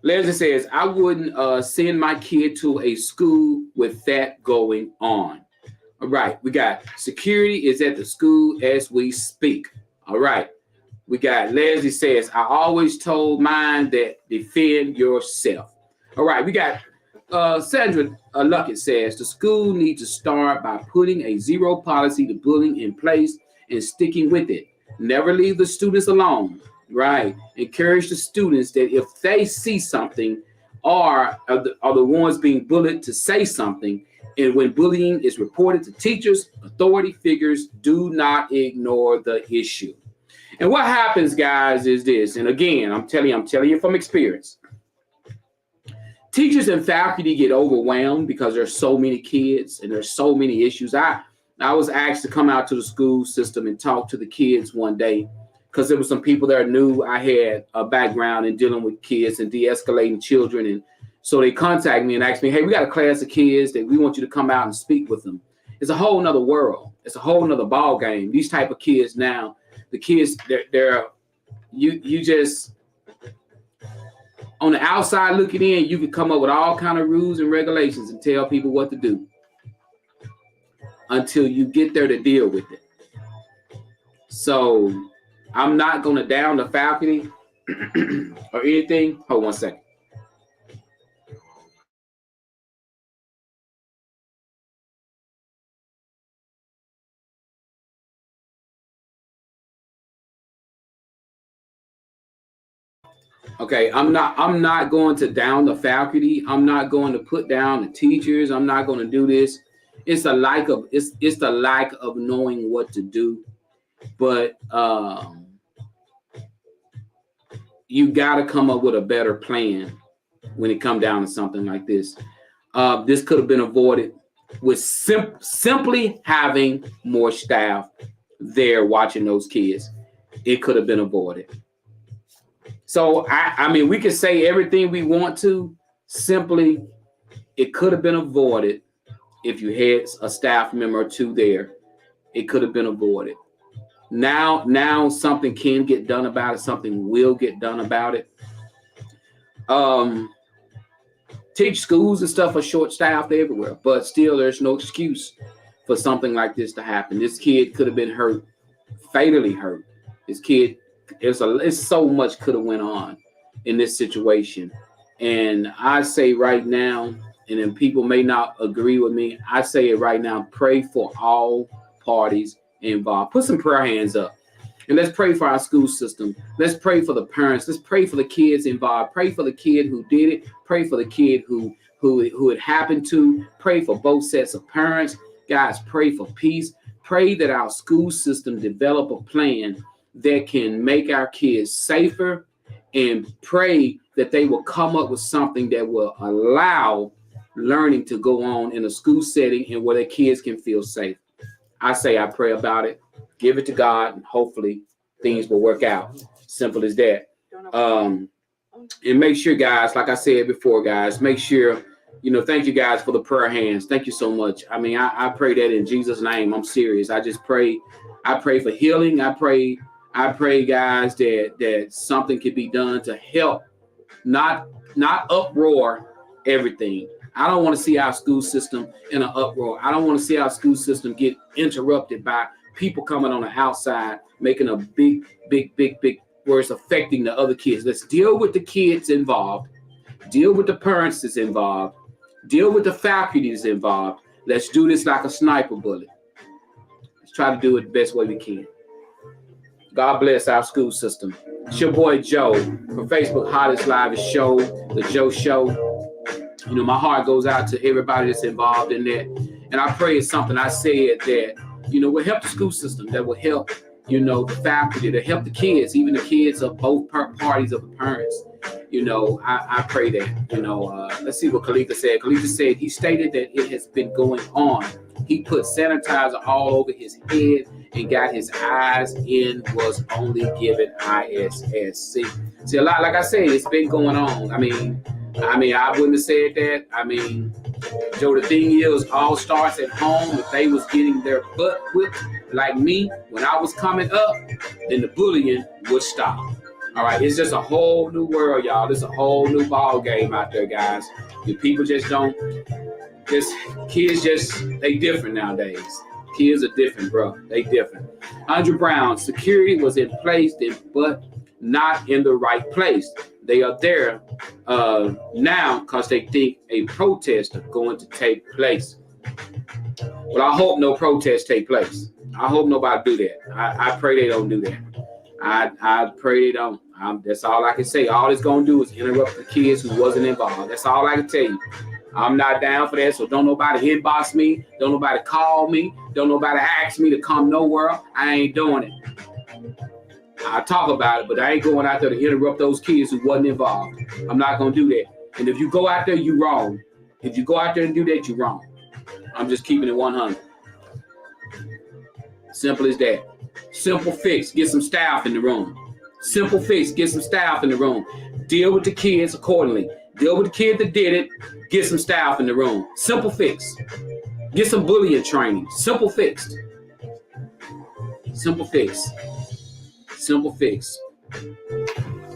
Speaker 2: Leslie says, I wouldn't send my kid to a school with that going on. All right, we got security is at the school as we speak. All right, we got Leslie says, I always told mine that defend yourself. All right, we got Sandra Luckett says, the school needs to start by putting a zero policy to bullying in place and sticking with it. Never leave the students alone. Right. Encourage the students that if they see something or are the ones being bullied to say something. And when bullying is reported to teachers, authority figures, do not ignore the issue. And what happens, guys, is this. And again, I'm telling you from experience. Teachers and faculty get overwhelmed because there's so many kids and there's so many issues. I was asked to come out to the school system and talk to the kids one day because there were some people that knew I had a background in dealing with kids and de-escalating children. And so they contacted me and asked me, hey, we got a class of kids that we want you to come out and speak with them. It's a whole nother world. It's a whole nother ball game. These type of kids now, the kids, you just, on the outside looking in, you can come up with all kind of rules and regulations and tell people what to do until you get there to deal with it. So I'm not going to down the faculty or anything. Hold 1 second. Okay, I'm not going to down the faculty. I'm not going to put down the teachers. I'm not going to do this. It's the lack of knowing what to do. But you got to come up with a better plan when it comes down to something like this. This could have been avoided with simply having more staff there watching those kids. It could have been avoided. So, I mean, we can say everything we want to. Simply, it could have been avoided if you had a staff member or two there. It could have been avoided. Now something can get done about it. Something will get done about it. Teach schools and stuff are short-staffed everywhere, but still there's no excuse for something like this to happen. This kid could have been hurt, fatally hurt. This kid, it's so much could have went on in this situation. And I say right now, and then people may not agree with me, I say it right now, pray for all parties involved. Put some prayer hands up. And let's pray for our school system. Let's pray for the parents. Let's pray for the kids involved. Pray for the kid who did it. Pray for the kid who it happened to. Pray for both sets of parents. Guys, pray for peace. Pray that our school system develop a plan that can make our kids safer, and pray that they will come up with something that will allow learning to go on in a school setting and where their kids can feel safe. I pray about it, give it to God, and hopefully things will work out. Simple as that. And make sure, guys, like I said before, guys, make sure, thank you guys for the prayer hands. Thank you so much. I mean, I pray that in Jesus' name. I'm serious. I pray for healing. I pray, guys, that something can be done to help, not uproar everything. I don't want to see our school system in an uproar. I don't want to see our school system get interrupted by people coming on the outside, making a big where it's affecting the other kids. Let's deal with the kids involved, deal with the parents that's involved, deal with the faculty that's involved. Let's do this like a sniper bullet. Let's try to do it the best way we can. God bless our school system. It's your boy Joe from Facebook Hottest Live Show, the Joe Show. My heart goes out to everybody that's involved in that. And I pray it's something I said that, will help the school system, that will help, the faculty, to help the kids, even the kids of both parties of the parents. I pray that, let's see what Kalika said. Kalika said he stated that it has been going on. He put sanitizer all over his head and got his eyes in, was only given ISS. See, a lot, like I said, it's been going on. I mean, I wouldn't have said that. I mean, Joe, the thing is, all starts at home. If they was getting their butt whipped like me when I was coming up, then the bullying would stop. All right, it's just a whole new world, y'all. It's a whole new ball game out there, guys. The people kids they different nowadays. Kids are different, bro. They different. Andrew Brown, security was in place, but not in the right place. They are there now because they think a protest is going to take place. Well, I hope no protests take place. I hope nobody do that. I pray they don't do that. I pray they don't. That's all I can say. All it's going to do is interrupt the kids who wasn't involved. That's all I can tell you. I'm not down for that, so don't nobody inbox me. Don't nobody call me. Don't nobody ask me to come nowhere. I ain't doing it. I talk about it, but I ain't going out there to interrupt those kids who wasn't involved. I'm not going to do that. And if you go out there, you're wrong. If you go out there and do that, you're wrong. I'm just keeping it 100. Simple as that. Simple fix. Get some staff in the room. Simple fix. Get some staff in the room. Deal with the kids accordingly. Deal with the kid that did it. Get some staff in the room. Simple fix. Get some bullying training. Simple fix. Simple fix. Simple fix.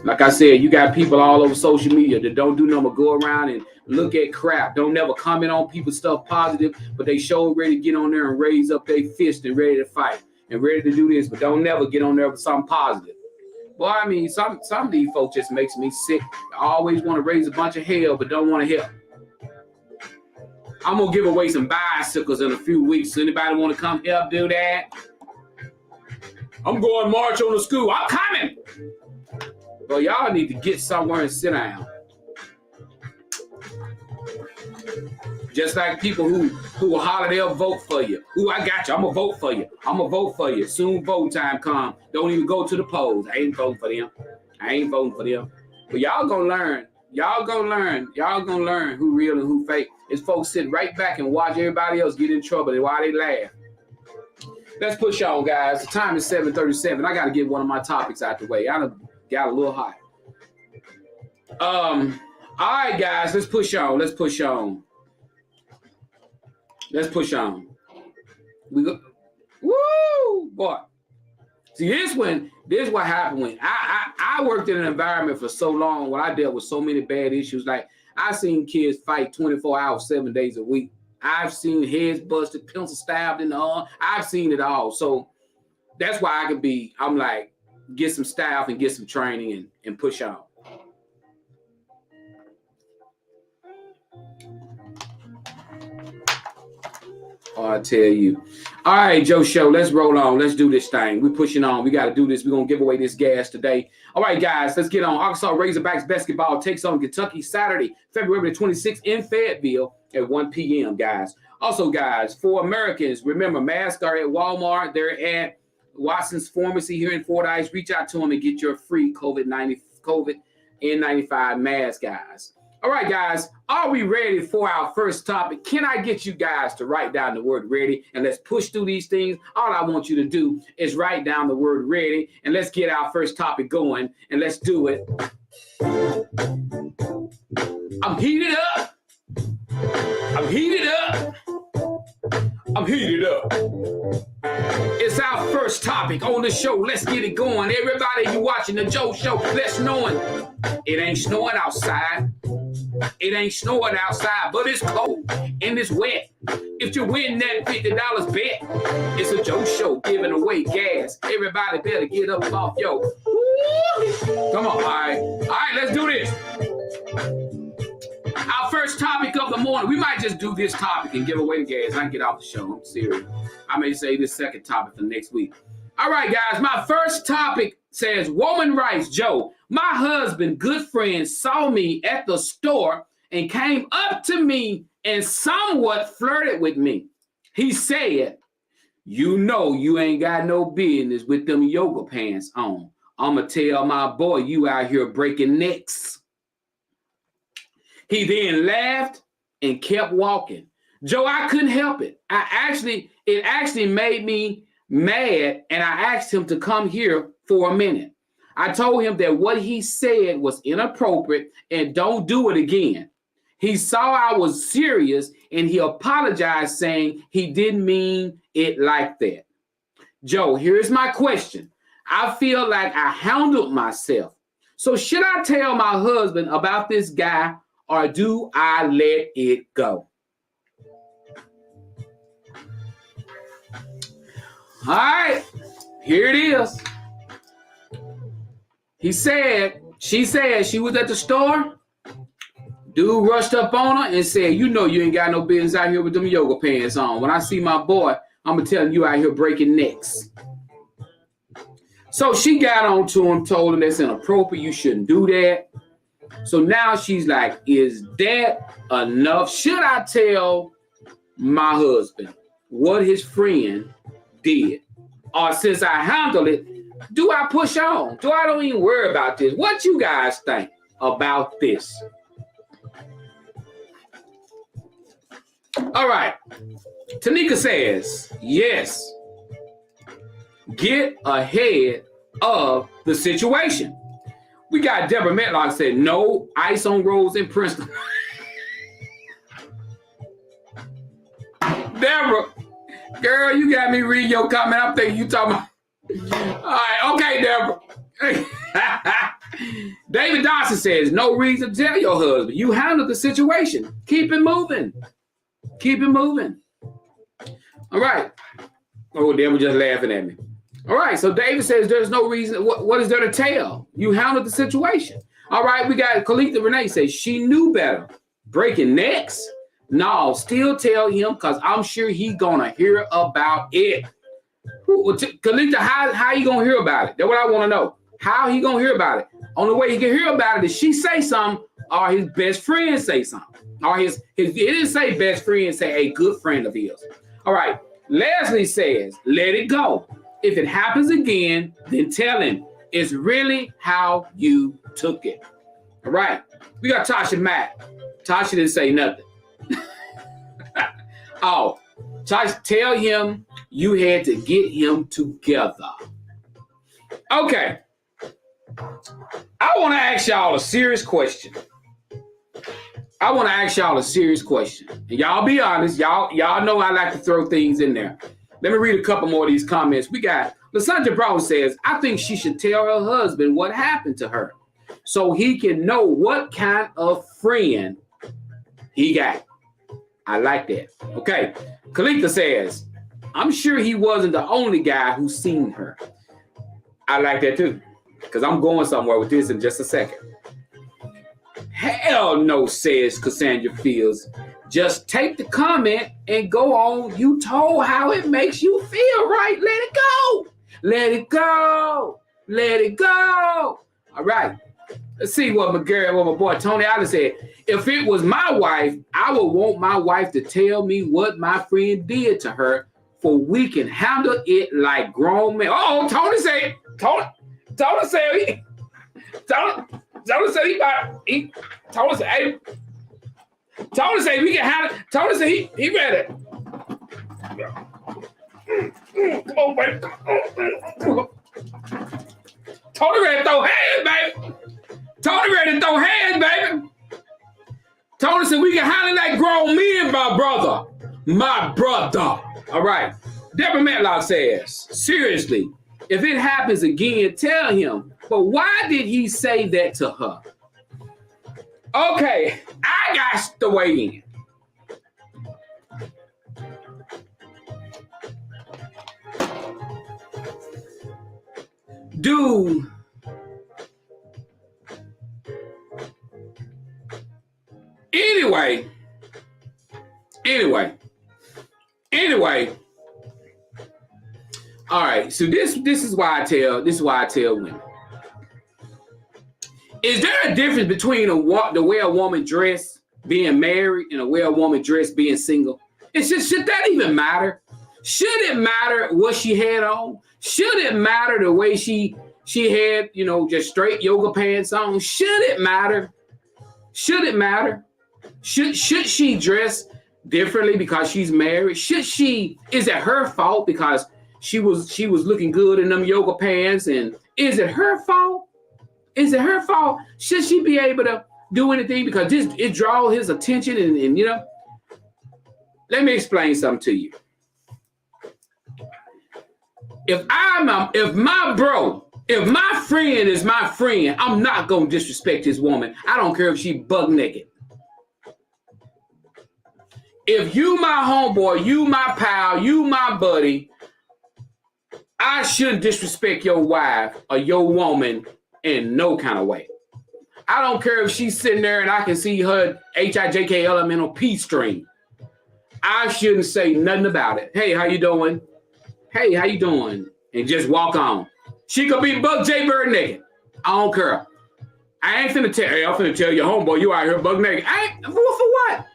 Speaker 2: Like I said, you got people all over social media that don't do nothing but go around and look at crap. Don't never comment on people's stuff positive, but they show ready to get on there and raise up their fist and ready to fight and ready to do this, but don't never get on there with something positive. Well, I mean, some of these folks just makes me sick. I always want to raise a bunch of hell, but don't want to help. I'm going to give away some bicycles in a few weeks. So anybody want to come help do that? I'm going march on the school. I'm coming. Well, y'all need to get somewhere and sit down. Just like people who will holler, they'll vote for you. Ooh, I got you. I'm going to vote for you. I'm going to vote for you. Soon vote time come. Don't even go to the polls. I ain't voting for them. I ain't voting for them. But y'all going to learn. Y'all going to learn. Y'all going to learn who real and who fake. It's folks sitting right back and watch everybody else get in trouble and while they laugh. Let's push on, guys. The time is 7:37. I got to get one of my topics out the way. I done got a little hot. All right, guys. Let's push on. Let's push on. Let's push on. We go. Woo, boy. See, this is what happened when I worked in an environment for so long when I dealt with so many bad issues. Like I seen kids fight 24 hours, 7 days a week. I've seen heads busted, pencil stabbed in the arm. I've seen it all. So that's why I'm like, get some staff and get some training and push on. Oh, I tell you. All right, Joe Show, let's roll on. Let's do this thing. We're pushing on. We got to do this. We're going to give away this gas today. All right, guys, let's get on. Arkansas Razorbacks basketball takes on Kentucky Saturday, February the 26th in Fayetteville at 1 p.m., guys. Also, guys, for Americans, remember, masks are at Walmart. They're at Watson's Pharmacy here in Fordyce. Reach out to them and get your free COVID N95 mask, guys. All right, guys, are we ready for our first topic? Can I get you guys to write down the word ready? And let's push through these things. All I want you to do is write down the word ready. And let's get our first topic going. And let's do it. I'm heated up. I'm heated up. I'm heated up. It's our first topic on the show. Let's get it going. Everybody, you watching the Joe Show, let's know it ain't snowing outside. It ain't snowing outside, but it's cold and it's wet. If you win that $50 bet, it's a Joe Show giving away gas. Everybody better get up off yo. Come on, all right, let's do this. Our first topic of the morning. We might just do this topic and give away the gas. I can get off the show. I'm serious. I may say this second topic for next week. All right, guys. My first topic says, woman writes, Joe, my husband, good friend, saw me at the store and came up to me and somewhat flirted with me. He said, you know you ain't got no business with them yoga pants on. I'ma tell my boy you out here breaking necks. He then laughed and kept walking. Joe, I couldn't help it. It actually made me mad, and I asked him to come here for a minute. I told him that what he said was inappropriate and don't do it again. He saw I was serious, and he apologized, saying he didn't mean it like that. Joe, here's my question. I feel like I handled myself. So should I tell my husband about this guy, or do I let it go? All right, here it is. She said she was at the store. Dude rushed up on her and said, you know you ain't got no business out here with them yoga pants on. When I see my boy, I'm going to tell you out here breaking necks. So she got on to him, told him that's inappropriate. You shouldn't do that. So now she's like, is that enough? Should I tell my husband what his friend did? Or since I handled it, do I push on? Do I don't even worry about this? What you guys think about this? All right. Tanika says, yes. Get ahead of the situation. We got Deborah Metlock said, no ice on roads in Princeton. Deborah, girl, you got me reading your comment. I'm thinking you talking about. All right, okay, Deborah. David Dawson says, no reason to tell your husband. You handled the situation. Keep it moving. Keep it moving. All right. Oh, Deborah just laughing at me. All right, so David says there's no reason. What is there to tell? You handled the situation. All right, we got Kalitha Renee says she knew better. Breaking necks? No, still tell him because I'm sure he's going to hear about it. Kalitha, how you going to hear about it? That's what I want to know. How he going to hear about it? Only way he can hear about it is she say something or his best friend say something. Or it didn't say best friend, say a good friend of his. All right, Leslie says, let it go. If it happens again, then tell him it's really how you took it. All right. We got Tasha Mack. Tasha didn't say nothing. Oh, Tasha, tell him you had to get him together. Okay. I want to ask y'all a serious question. And y'all be honest. Y'all know I like to throw things in there. Let me read a couple more of these comments. We got LaSandra Brown says, I think she should tell her husband what happened to her so he can know what kind of friend he got. I like that. Okay. Kalika says, I'm sure he wasn't the only guy who seen her. I like that too, because I'm going somewhere with this in just a second. Hell no, says Cassandra Fields. Just take the comment and go on. You told how it makes you feel, right? Let it go. Let it go. Let it go. All right. Let's see what my boy Tony Allen said. If it was my wife, I would want my wife to tell me what my friend did to her, for we can handle it like grown men. Oh, Tony said, Tony said, Tony said we can handle it. Tony said he read it. Come on, baby. Tony ready to throw hands, baby. Tony ready to throw hands, baby. Tony said we can handle it like grown men, my brother. My brother. All right. Deborah Matlock says, seriously, if it happens again, tell him. But why did he say that to her? Okay, I got to weigh in. Dude, anyway. All right, so this is why I tell women. Is there a difference between the way a woman dressed being married and the way a woman dressed being single? Should that even matter? Should it matter what she had on? Should it matter the way she had, just straight yoga pants on? Should it matter? Should it matter? Should she dress differently because she's married? Is it her fault because she was looking good in them yoga pants? And is it her fault? Is it her fault? Should she be able to do anything because it draws his attention and Let me explain something to you. If my friend is my friend, I'm not gonna disrespect his woman. I don't care if she buck naked. If you my homeboy, you my pal, you my buddy, I shouldn't disrespect your wife or your woman in no kind of way. I don't care if she's sitting there and I can see her HIJK elemental P string. I shouldn't say nothing about it. Hey, how you doing? Hey, how you doing? And just walk on. She could be buck J Bird naked. I don't care. I ain't finna tell. Hey, I'm finna tell your homeboy you out here buck naked. For what?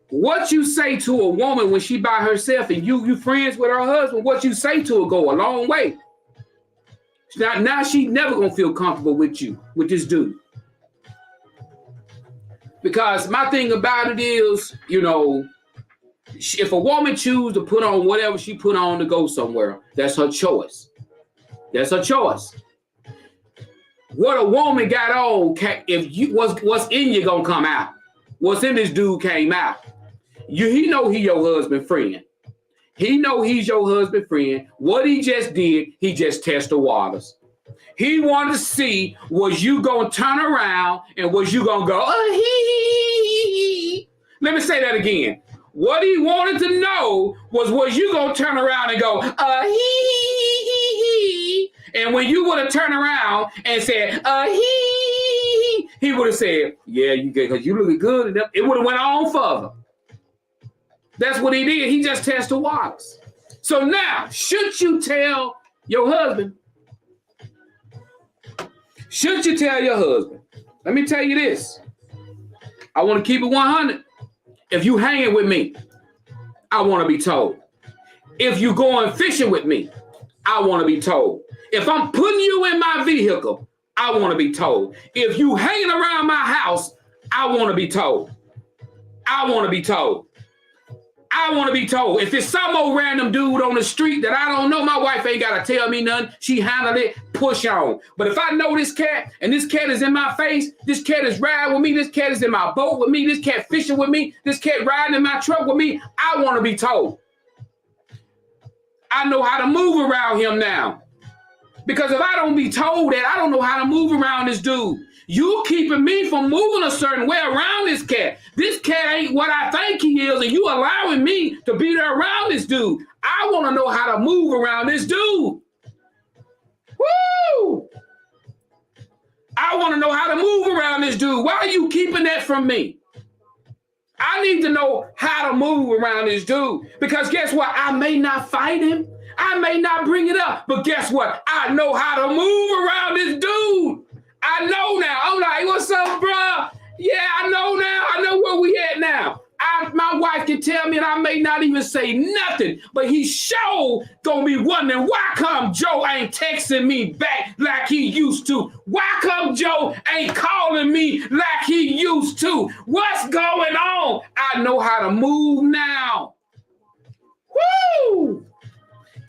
Speaker 2: What you say to a woman when she by herself and you friends with her husband, what you say to her go a long way. Now she never gonna feel comfortable with you, with this dude. Because my thing about it is, if a woman chooses to put on whatever she put on to go somewhere, that's her choice. That's her choice. What a woman got on, what's in you gonna come out. What's in this dude came out. He know he your husband friend. He know he's your husband friend. What he just did, he just tested the waters. He wanted to see, was you going to turn around and was you going to go, Let me say that again. What he wanted to know was you going to turn around and go, And when you would have turned around and said, he would have said, yeah, you good, because you looking good. And it would have went on further. That's what he did. He just tested the waters. So now, should you tell your husband? Should you tell your husband? Let me tell you this. I want to keep it 100. If you hanging with me, I want to be told. If you going fishing with me, I want to be told. If I'm putting you in my vehicle, I want to be told. If you hanging around my house, I want to be told. I want to be told. I want to be told. If it's some old random dude on the street that I don't know, my wife ain't got to tell me nothing. She handled it, push on. But if I know this cat and this cat is in my face, this cat is riding with me, this cat is in my boat with me, this cat fishing with me, this cat riding in my truck with me, I want to be told. I know how to move around him now. Because if I don't be told that, I don't know how to move around this dude. You keeping me from moving a certain way around this cat. This cat ain't what I think he is, and you allowing me to be there around this dude. I want to know how to move around this dude. Woo! I want to know how to move around this dude. Why are you keeping that from me? I need to know how to move around this dude because guess what? I may not fight him. I may not bring it up, but guess what? I know how to move around this dude. I know now. I'm like, what's up, bro? Yeah, I know now. I know where we at now. My wife can tell me and I may not even say nothing, but he sure gonna be wondering why come Joe ain't texting me back like he used to? Why come Joe ain't calling me like he used to? What's going on? I know how to move now. Woo!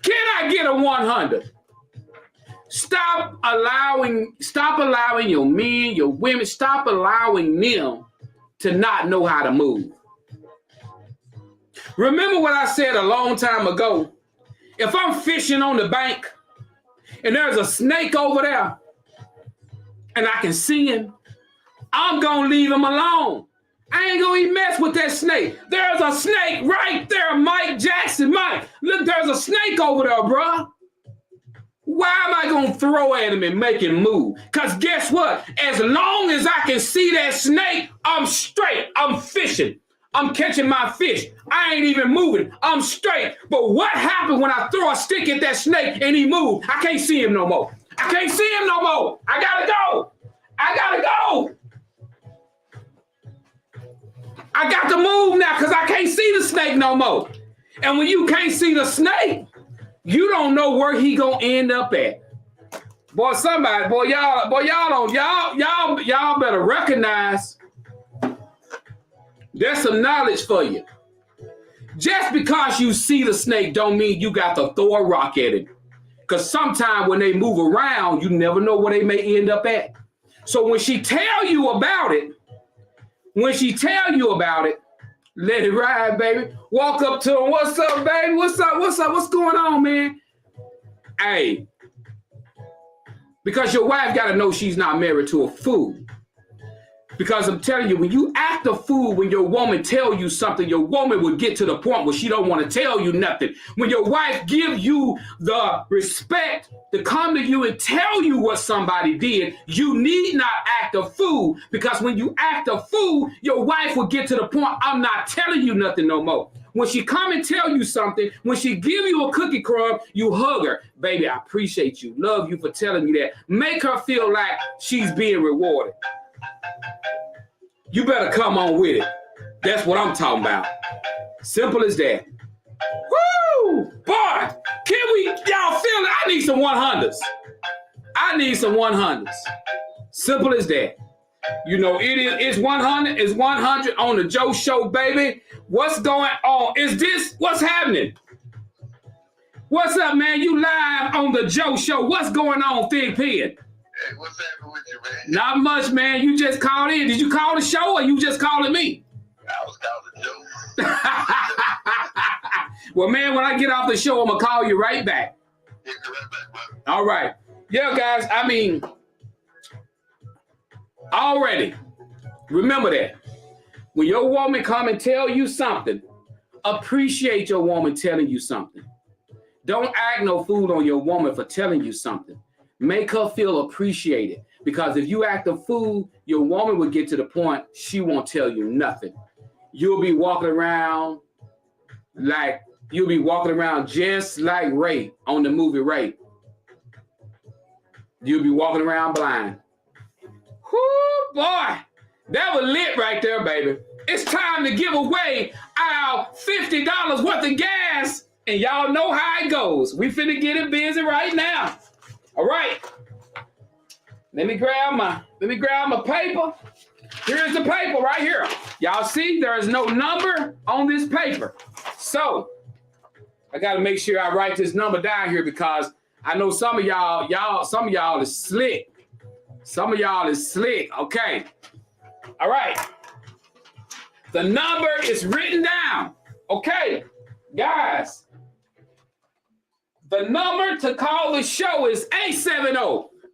Speaker 2: Can I get a 100? Stop allowing your men, your women, stop allowing them to not know how to move. Remember what I said a long time ago? If I'm fishing on the bank and there's a snake over there and I can see him, I'm going to leave him alone. I ain't going to even mess with that snake. There's a snake right there, Mike Jackson. Mike, look, there's a snake over there, bro. Why am I going to throw at him and make him move? Because guess what? As long as I can see that snake, I'm straight. I'm fishing. I'm catching my fish. I ain't even moving. I'm straight. But what happened when I throw a stick at that snake and he moved? I can't see him no more. I can't see him no more. I gotta go. I gotta go. I got to move now because I can't see the snake no more. And when you can't see the snake, you don't know where he gonna end up at. Boy, y'all better recognize. There's some knowledge for you. Just because you see the snake don't mean you got to throw a rock at it. Because sometimes when they move around, you never know where they may end up at. So when she tell you about it, let it ride, baby. Walk up to him. What's up, baby? What's up? What's going on, man? Hey, because your wife got to know she's not married to a fool. Because I'm telling you, when you act a fool, when your woman tell you something, your woman will get to the point where she don't want to tell you nothing. When your wife give you the respect to come to you and tell you what somebody did, you need not act a fool. Because when you act a fool, your wife will get to the point, I'm not telling you nothing no more. When she come and tell you something, when she give you a cookie crumb, you hug her. Baby, I appreciate you. Love you for telling me that. Make her feel like she's being rewarded. You better come on with it. That's what I'm talking about. Simple as that. Woo! Boy, y'all feel it? I need some 100s. I need some 100s. Simple as that. You know, it's 100. It's 100 on the Joe Show, baby. What's going on? What's happening? What's up, man? You live on the Joe Show. What's going on, Fig Pen?
Speaker 3: Hey, what's happening with you, man?
Speaker 2: Not much, man. You just called in. Did you call the show or you just calling me?
Speaker 3: I was calling Joe.
Speaker 2: Well, man, when I get off the show, I'm going to call you right back.
Speaker 3: Yeah, right back, brother.
Speaker 2: All right. Yeah, guys, I mean, already, remember that. When your woman come and tell you something, appreciate your woman telling you something. Don't act no fool on your woman for telling you something. Make her feel appreciated. Because if you act a fool, your woman will get to the point she won't tell you nothing. You'll be walking around just like Ray on the movie Ray. You'll be walking around blind. Whoo, boy. That was lit right there, baby. It's time to give away our $50 worth of gas. And y'all know how it goes. We finna get it busy right now. All right. Let me grab my paper. Here's the paper right here. Y'all see there is no number on this paper. So I got to make sure I write this number down here because I know some of y'all is slick. Some of y'all is slick. Okay. All right. The number is written down. Okay. Guys. The number to call the show is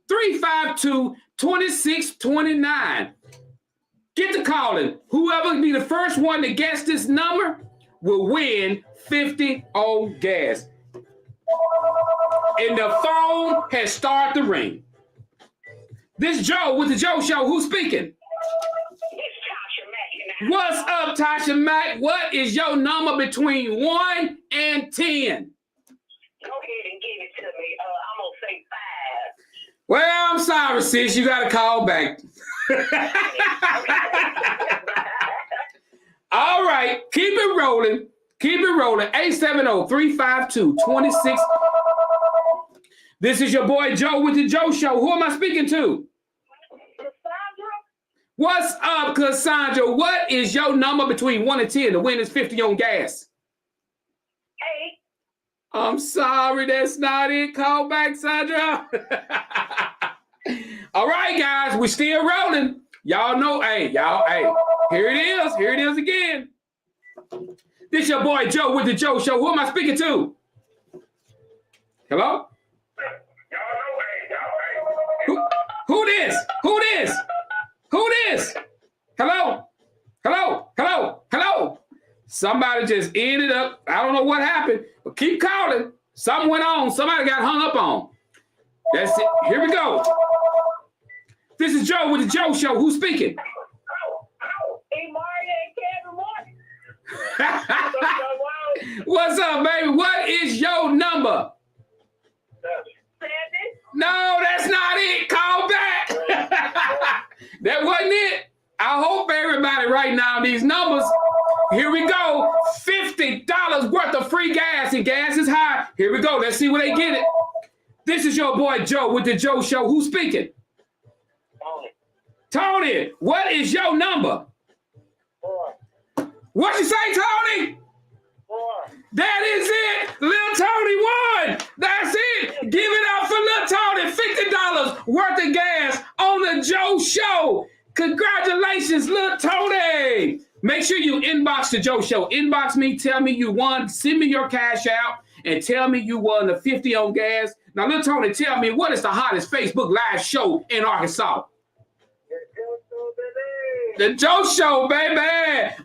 Speaker 2: 870-352-2629. Get to calling. Whoever be the first one to guess this number will win 50 on gas. And the phone has started to ring. This Joe with the Joe Show. Who's speaking?
Speaker 4: It's Tasha Mack in the
Speaker 2: What's up, Tasha Mack? What is your number between 1 and 10?
Speaker 4: Go ahead and give it to me. I'm gonna say 5.
Speaker 2: Well, I'm sorry, sis. You got to call back. All right. Keep it rolling. Keep it rolling. 870-352-26. This is your boy Joe with the Joe Show. Who am I speaking to?
Speaker 4: Cassandra?
Speaker 2: What's up, Cassandra? What is your number between 1 and 10 to win this 50 on gas?
Speaker 4: 8.
Speaker 2: I'm sorry, that's not it. Call back, Sandra. All right, guys, we're still rolling. Y'all know, hey, here it is. Here it is again. This your boy Joe with the Joe Show. Who am I speaking to? Hello? Who this? Who this? Who this? Hello? Hello? Hello? Hello? Somebody just ended up. I don't know what happened, but keep calling. Something went on. Somebody got hung up on. That's it. Here we go. This is Joe with the Joe Show. Who's speaking? What's up, baby? What is your number?
Speaker 4: 7.
Speaker 2: No, that's not it. Call back. That wasn't it. I hope everybody right now these numbers. Here we go. $50 worth of free gas, and gas is high. Here we go. Let's see where they get it. This is your boy Joe with the Joe Show. Who's speaking? Tony, what is your number?
Speaker 4: 4.
Speaker 2: What you say, Tony?
Speaker 4: 4.
Speaker 2: That is it. Lil Tony won. That's it. Give it up for Lil Tony. $50 worth of gas on the Joe Show. Congratulations, Lil Tony. Make sure you inbox the Joe Show. Inbox me. Tell me you won. Send me your cash out and tell me you won the 50 on gas. Now, Lil Tony, tell me what is the hottest Facebook Live show in Arkansas? The Joe Show, baby.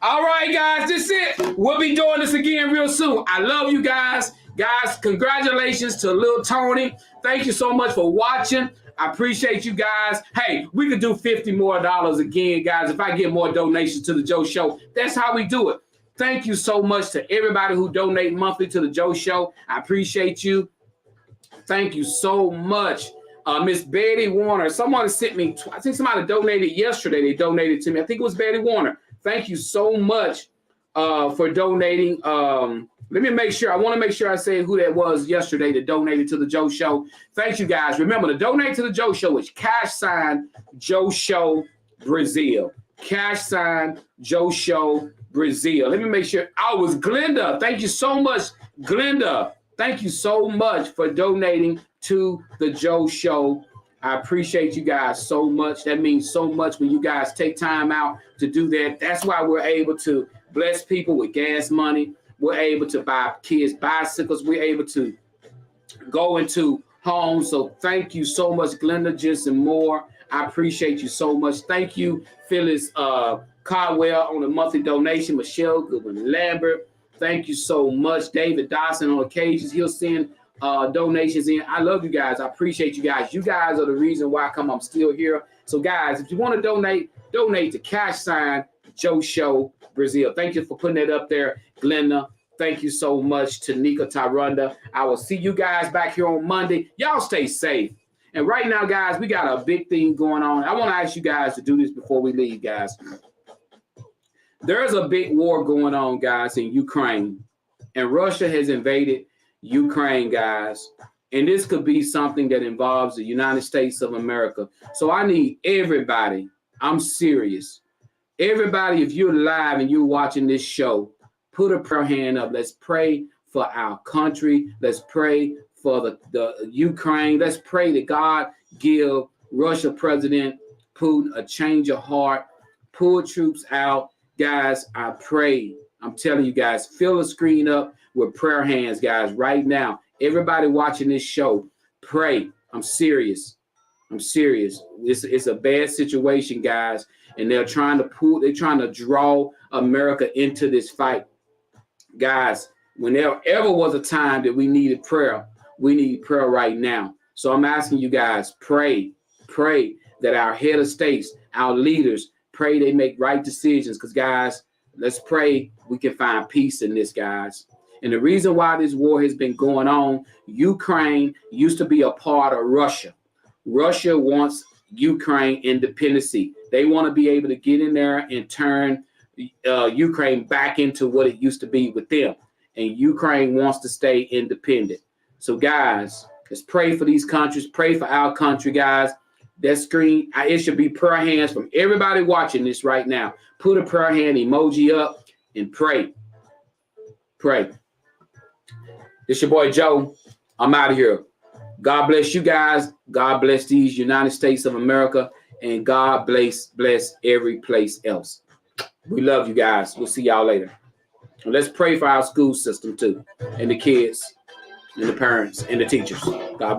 Speaker 2: All right, guys, this is it. We'll be doing this again real soon. I love you guys. Guys, congratulations to Lil Tony. Thank you so much for watching. I appreciate you guys. Hey, we could do $50 more again, guys, if I get more donations to the Joe Show. That's how we do it. Thank you so much to everybody who donate monthly to the Joe Show. I appreciate you. Thank you so much. Miss Betty Warner, someone sent me, I think somebody donated yesterday. They donated to me. I think it was Betty Warner. Thank you so much for donating. Let me make sure. I want to make sure I say who that was yesterday that donated to the Joe Show. Thank you, guys. Remember, to donate to the Joe Show is # Joe Show Brazil. # Joe Show Brazil. Let me make sure. Oh, it was Glenda. Thank you so much, Glenda. Thank you so much for donating to the Joe Show. I appreciate you guys so much. That means so much when you guys take time out to do that. That's why we're able to bless people with gas money. We're able to buy kids bicycles. We're able to go into homes. So thank you so much, Glenda, Jensen Moore. I appreciate you so much. Thank you, Phyllis Caldwell on the monthly donation. Michelle Goodwin Lambert. Thank you so much. David Dawson on occasions. He'll send donations in. I love you guys. I appreciate you guys. You guys are the reason why I'm still here. So guys, if you want to donate to # Joe Show Brazil. Thank you for putting that up there, Glenda. Thank you so much, Tanika Tyrunda. I will see you guys back here on Monday. Y'all stay safe. And right now, guys, we got a big thing going on. I want to ask you guys to do this before we leave, guys. There's a big war going on, guys, in Ukraine. And Russia has invaded Ukraine, guys. And this could be something that involves the United States of America. So I need everybody. I'm serious. Everybody, if you're live and you're watching this show, put a prayer hand up. Let's pray for our country. Let's pray for the Ukraine. Let's pray that God give Russia President Putin a change of heart. Pull troops out. Guys, I pray. I'm telling you guys, fill the screen up with prayer hands, guys, right now. Everybody watching this show, pray. I'm serious. I'm serious. It's a bad situation, guys. And they're trying to draw America into this fight. Guys, when there ever was a time that we needed prayer, we need prayer right now. So I'm asking you guys, pray that our head of states, our leaders, Pray they make right decisions, because guys, let's pray we can find peace in this, guys. And the reason why this war has been going on, Ukraine used to be a part of Russia. Russia wants Ukraine independency. They want to be able to get in there and turn Ukraine back into what it used to be with them. And Ukraine wants to stay independent. So guys, let's pray for these countries. Pray for our country, guys. That screen, it should be prayer hands from everybody watching this right now. Put a prayer hand emoji up and pray. Pray. This your boy Joe. I'm out of here. God bless you guys. God bless these United States of America. And God bless every place else. We love you guys. We'll see y'all later. And let's pray for our school system too. And the kids. And the parents. And the teachers. God bless.